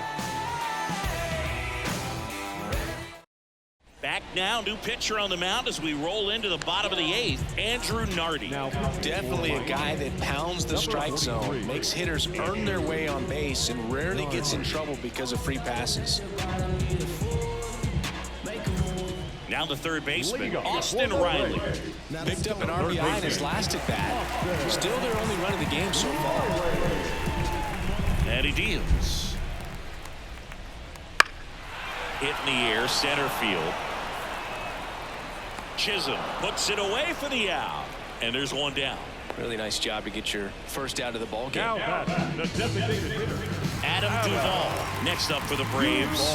Back now, new pitcher on the mound as we roll into the bottom of the 8th, Andrew Nardi. Definitely a guy that pounds the strike zone, makes hitters earn their way on base, and rarely gets in trouble because of free passes. Now the 3rd baseman, Austin Riley. Picked up an RBI in his last at bat. Still their only run of the game so far. And he deals. Hit in the air, center field. Chisholm puts it away for the out. And there's 1 down. Really nice job to get your first out of the ball game. Now the designated hitter, Adam Duvall next up for the Braves.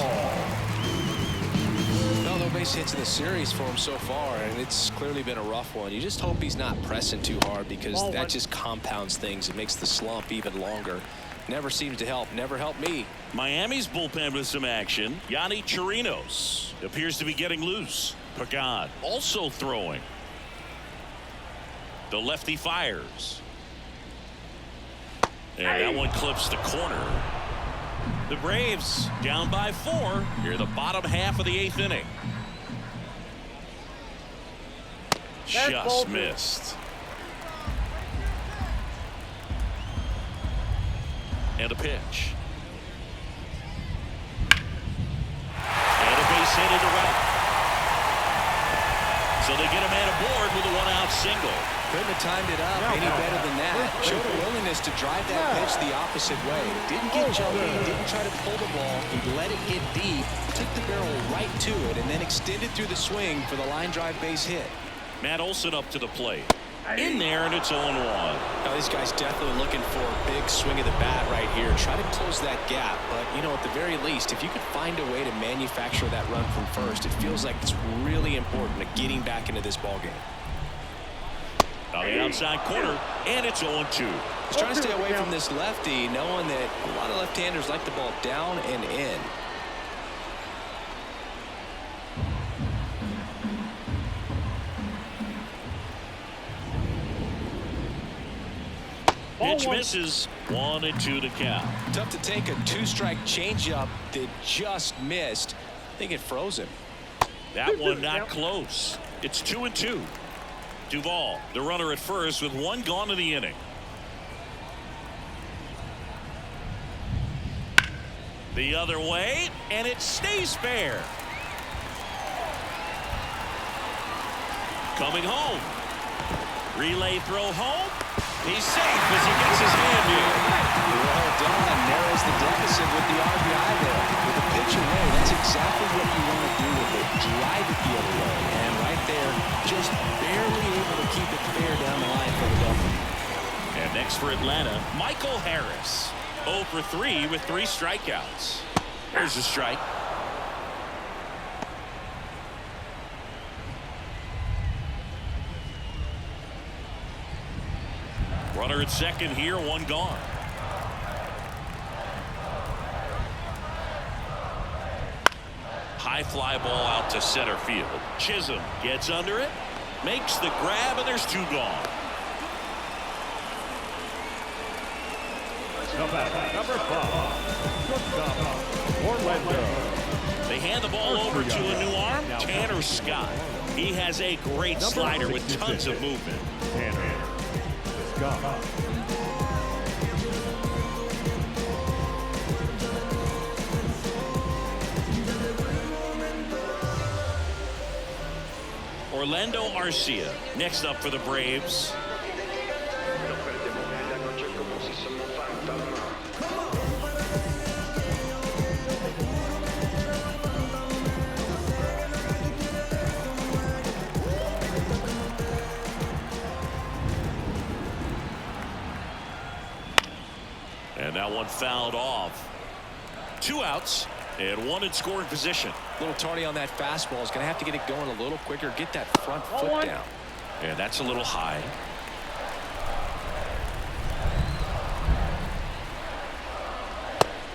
No base hits in the series for him so far, and it's clearly been a rough one. You just hope he's not pressing too hard, because that just compounds things. It makes the slump even longer. Never seems to help. Never helped me. Miami's bullpen with some action. Yanni Chirinos appears to be getting loose. Pagad also throwing. The lefty fires. And that one clips the corner. The Braves down by 4 here in the bottom half of the 8th inning. Just missed. And a pitch. And a base hit into right. So they get a man aboard with a 1-out single. Couldn't have timed it up any better than that. Showed a willingness to drive that pitch the opposite way. Didn't get jumpy, didn't try to pull the ball. He let it get deep, took the barrel right to it, and then extended through the swing for the line drive base hit. Matt Olson up to the plate. In there, and it's 0-1. Now, this guy's definitely looking for a big swing of the bat right here. Try to close that gap, but, you know, at the very least, if you could find a way to manufacture that run from first, it feels like it's really important to getting back into this ballgame. On the outside corner, and it's 0-2. He's trying to stay away from this lefty, knowing that a lot of left-handers like the ball down and in. Pitch misses. 1-2 to count. Tough to take a 2-strike changeup that just missed. I think it froze him. That one not close. It's 2-2. Duvall, the runner at first, with 1 gone in the inning. The other way, and it stays fair. Coming home. Relay throw home. He's safe as he gets his hand in. Well done. Narrows the deficit with the RBI there. With the pitch away, that's exactly what you want to do with it. Drive it the other way. And right there, just barely able to keep it fair down the line for the double. And next for Atlanta, Michael Harris. 0 for 3 with 3 strikeouts. Here's a strike. Runner at second here, 1 gone. High fly ball out to center field. Chisholm gets under it, makes the grab, and there's 2 gone. Number 5, shortstop, Orlando. They hand the ball over to a new arm, Tanner Scott. He has a great slider with tons of movement. Tanner Scott. Orlando Arcia next up for the Braves. And that one fouled off. 2 outs and 1 in scoring position. A little tardy on that fastball. Is going to have to get it going a little quicker. Get that front foot down. And that's a little high.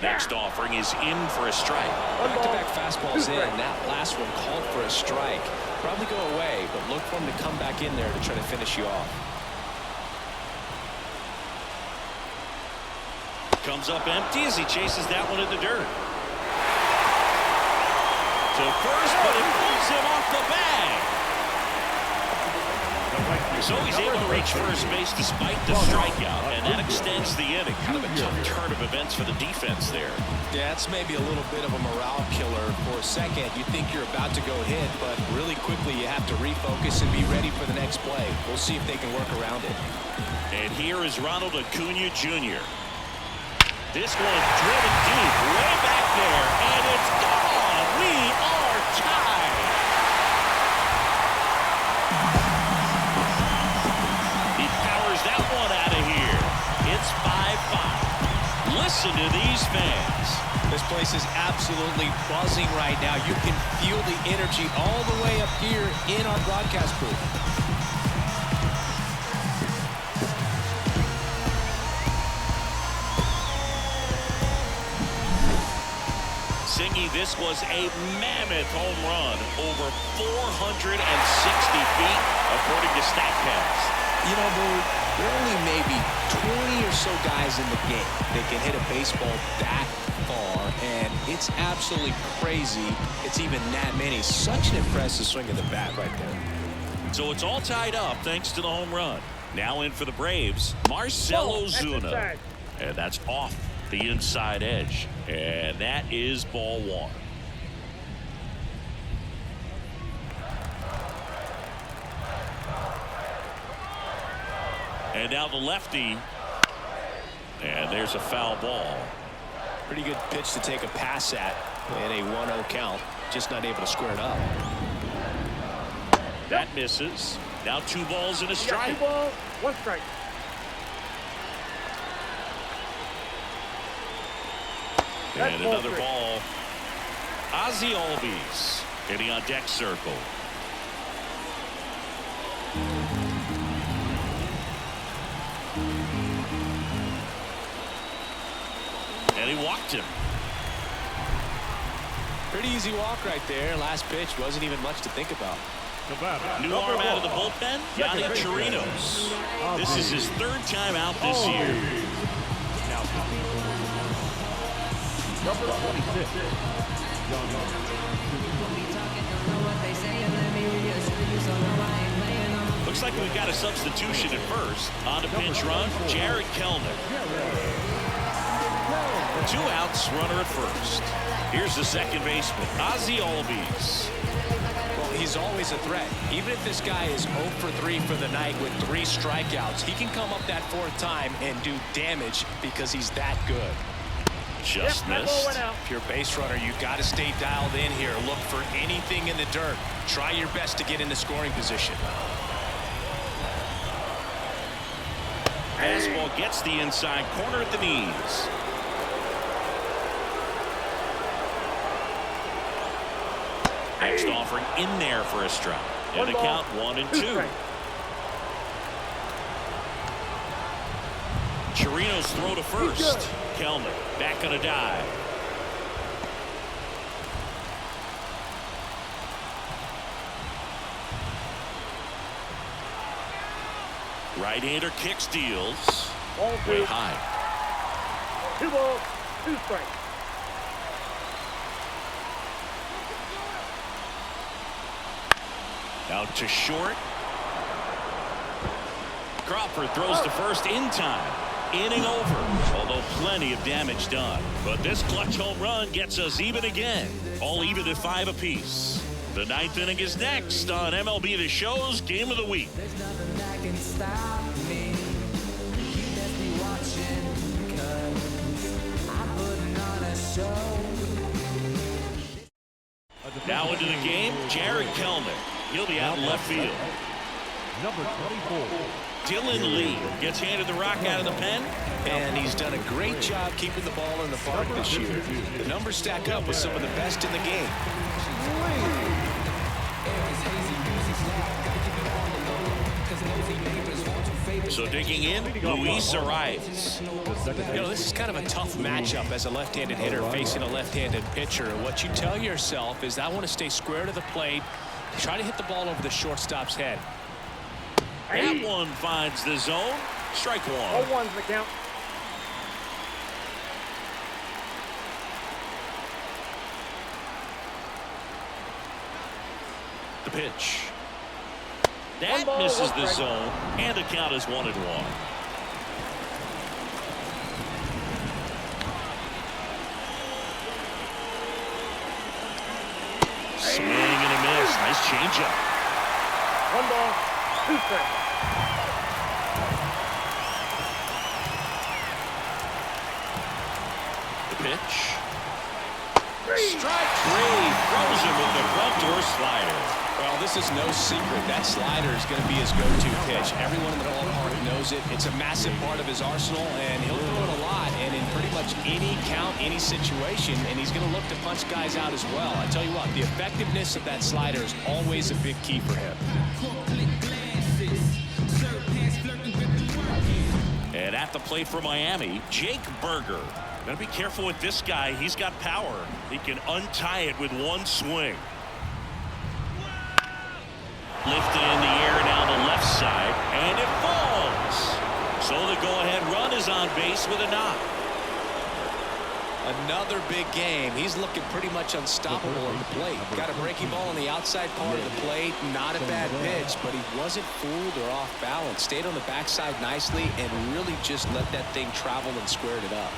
Next offering is in for a strike. Back-to-back fastballs in. That last one called for a strike. Probably go away, but look for him to come back in there to try to finish you off. Comes up empty as he chases that one in the dirt. To first, but it pulls him off the bag. So he's able to reach first base despite the strikeout, and that extends the inning. Kind of a tough turn of events for the defense there. Yeah, it's maybe a little bit of a morale killer for a second. You think you're about to go hit, but really quickly you have to refocus and be ready for the next play. We'll see if they can work around it. And here is Ronald Acuna Jr. This one driven deep, way back there, and it's gone. We are tied. He powers that one out of here. It's 5-5. Listen to these fans. This place is absolutely buzzing right now. You can feel the energy all the way up here in our broadcast booth. Singy, this was a mammoth home run, over 460 feet, according to StatCast. You know, there are only maybe 20 or so guys in the game that can hit a baseball that far, and it's absolutely crazy it's even that many. Such an impressive swing of the bat right there. So it's all tied up thanks to the home run. Now in for the Braves, Marcell Ozuna. And that's off the inside edge. And that is ball 1. And now the lefty. And there's a foul ball. Pretty good pitch to take a pass at in a 1-0 count. Just not able to square it up. That misses. Now 2 balls and a strike. 2 balls, 1 strike. And another ball. Ozzie Albies hitting on deck circle. And he walked him. Pretty easy walk right there. Last pitch wasn't even much to think about. New arm out of the bullpen, Yadi Chirinos. This is his 3rd time out this year. Number 26. Looks like we've got a substitution at first. On a pinch run, Jared Kellner. 2 outs, runner at first. Here's the second baseman, Ozzie Albies. Well, he's always a threat. Even if this guy is 0 for 3 for the night with 3 strikeouts, he can come up that 4th time and do damage because he's that good. Just missed. If you're a base runner, you got to stay dialed in here. Look for anything in the dirt. Try your best to get into scoring position. Fastball gets the inside corner at the knees. Next offering in there for a strike. And the count 1-2. Chirino's throw to first. Kelman back on a dive. Right-hander kick steals. Way high. 2 balls, 2 strikes. Out to short. Crawford throws to first in time. Inning over, although plenty of damage done. But this clutch home run gets us even again. All even at 5 apiece. The 9th inning is next on MLB The Show's Game of the Week. There's nothing that can stop me. You best be watching, 'cause I'm putting on a show. Now into the game, Jared Kelman. He'll be out in left field. Number 24. Dylan Lee gets handed the rock out of the pen. And he's done a great job keeping the ball in the park this year. The numbers stack up with some of the best in the game. So digging in, Luis Arias. You know, this is kind of a tough matchup as a left-handed hitter facing a left-handed pitcher. What you tell yourself is, I want to stay square to the plate, try to hit the ball over the shortstop's head. That one finds the zone. Strike 1. 0-1's the count. The pitch. That misses the zone, and the count is 1-1. Swing and a miss. Nice changeup. 1 ball, 2 strikes. The pitch. Strike 3. Throws him with the front door slider. Well, this is no secret. That slider is going to be his go-to pitch. Everyone in the ballpark knows it. It's a massive part of his arsenal, and he'll throw it a lot, and in pretty much any count, any situation, and he's going to look to punch guys out as well. I tell you what, the effectiveness of that slider is always a big key for him. And at the plate for Miami, Jake Berger. Got to be careful with this guy. He's got power. He can untie it with one swing. Lifted in the air down the left side, and it falls. So the go-ahead run is on base with a knock. Another big game. He's looking pretty much unstoppable at the plate. Got a breaking ball on the outside part of the plate. Not a bad pitch, but he wasn't fooled or off balance. Stayed on the backside nicely and really just let that thing travel and squared it up.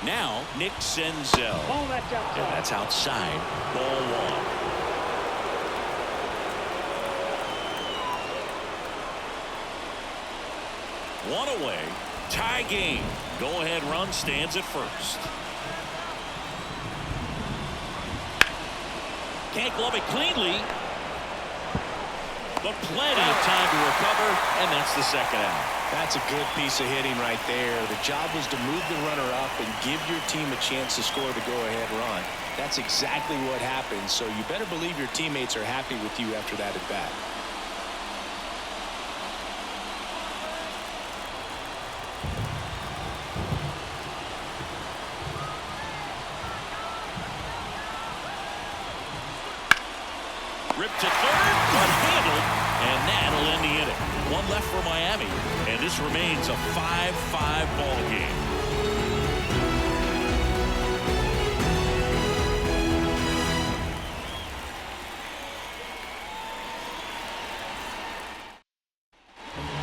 Now, Nick Senzel. Oh, that's outside. And that's outside. Ball 1. 1 away. Tie game. Go-ahead run stands at first. Can't glove it cleanly. But plenty of time to recover, and that's the second out. That's a good piece of hitting right there. The job was to move the runner up and give your team a chance to score the go-ahead run. That's exactly what happened, so you better believe your teammates are happy with you after that at bat. Ripped to third, but handled, and that'll end the inning. 1 left for Miami, and this remains a 5-5 ball game.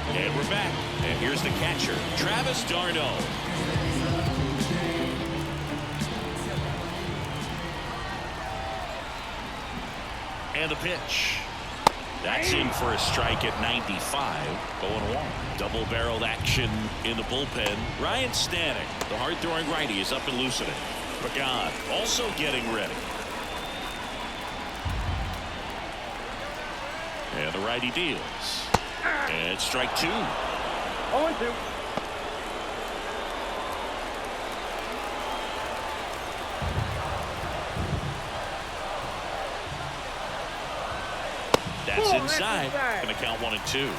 And we're back, and here's the catcher, Travis d'Arnaud. And the pitch. That's in for a strike at 95. 0-1. Double-barreled action in the bullpen. Ryan Stanek, the hard-throwing righty, is up and loosening. Pagan also getting ready. And the righty deals. And strike 2. 0-2. That's inside. Going to count 1-2.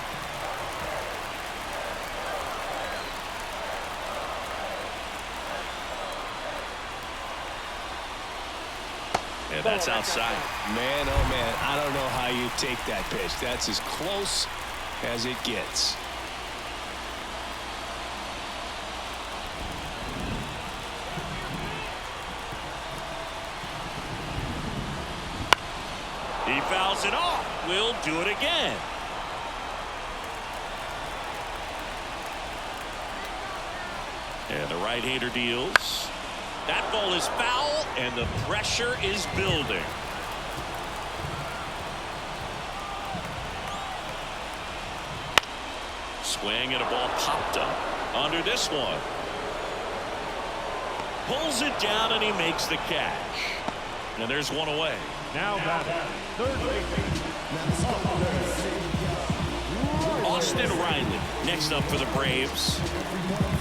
And that's outside. Man, oh man, I don't know how you take that pitch. That's as close as it gets. He fouls it off. We'll do it again. And the right-hander deals. That ball is foul, and the pressure is building. Swing, and a ball popped up under this one. Pulls it down, and he makes the catch. And there's one away. Now batting, third base. Austin Riley next up for the Braves.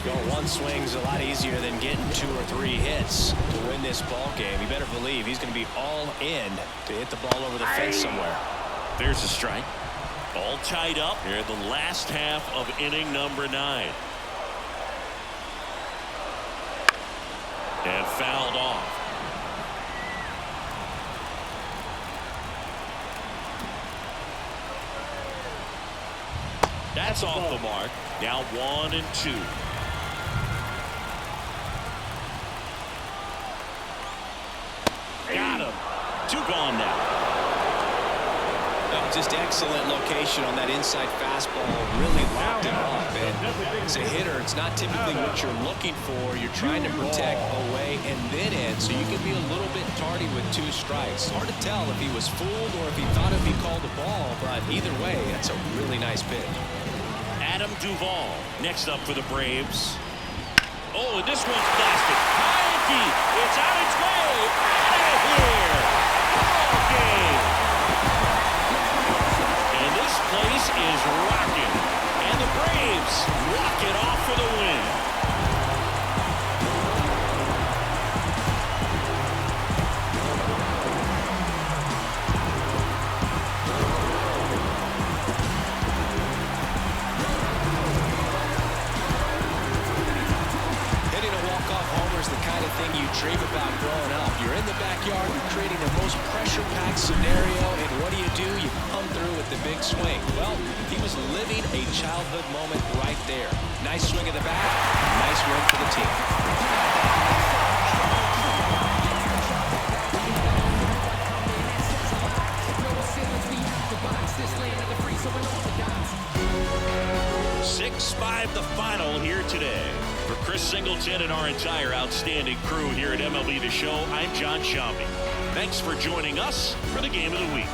Going one swing's a lot easier than getting 2 or 3 hits to win this ball game. You better believe he's going to be all in to hit the ball over the fence somewhere. There's a strike. All tied up here in the last half of inning number 9. And fouled off. That's off the mark. Now 1-2. Got him. 2 gone now. Just excellent location on that inside fastball. Really locked him up. And as a hitter, it's not typically what you're looking for. You're trying to protect away and then in, so you can be a little bit tardy with 2 strikes. Hard to tell if he was fooled or if he thought if he called the ball, but either way, that's a really nice pitch. Adam Duvall next up for the Braves. Oh, and this one's blasted. High and deep. It's on its way. Out of here. Ball game. And this place is rocking. And the Braves walk it off for the win. You dream about growing up. You're in the backyard, you're creating the most pressure-packed scenario, and what do? You come through with the big swing. Well, he was living a childhood moment right there. Nice swing of the bat, nice win for the team. .6-5 the final here today. For Chris Singleton and our entire outstanding crew here at MLB The Show, I'm John Sciambi. Thanks for joining us for the Game of the Week.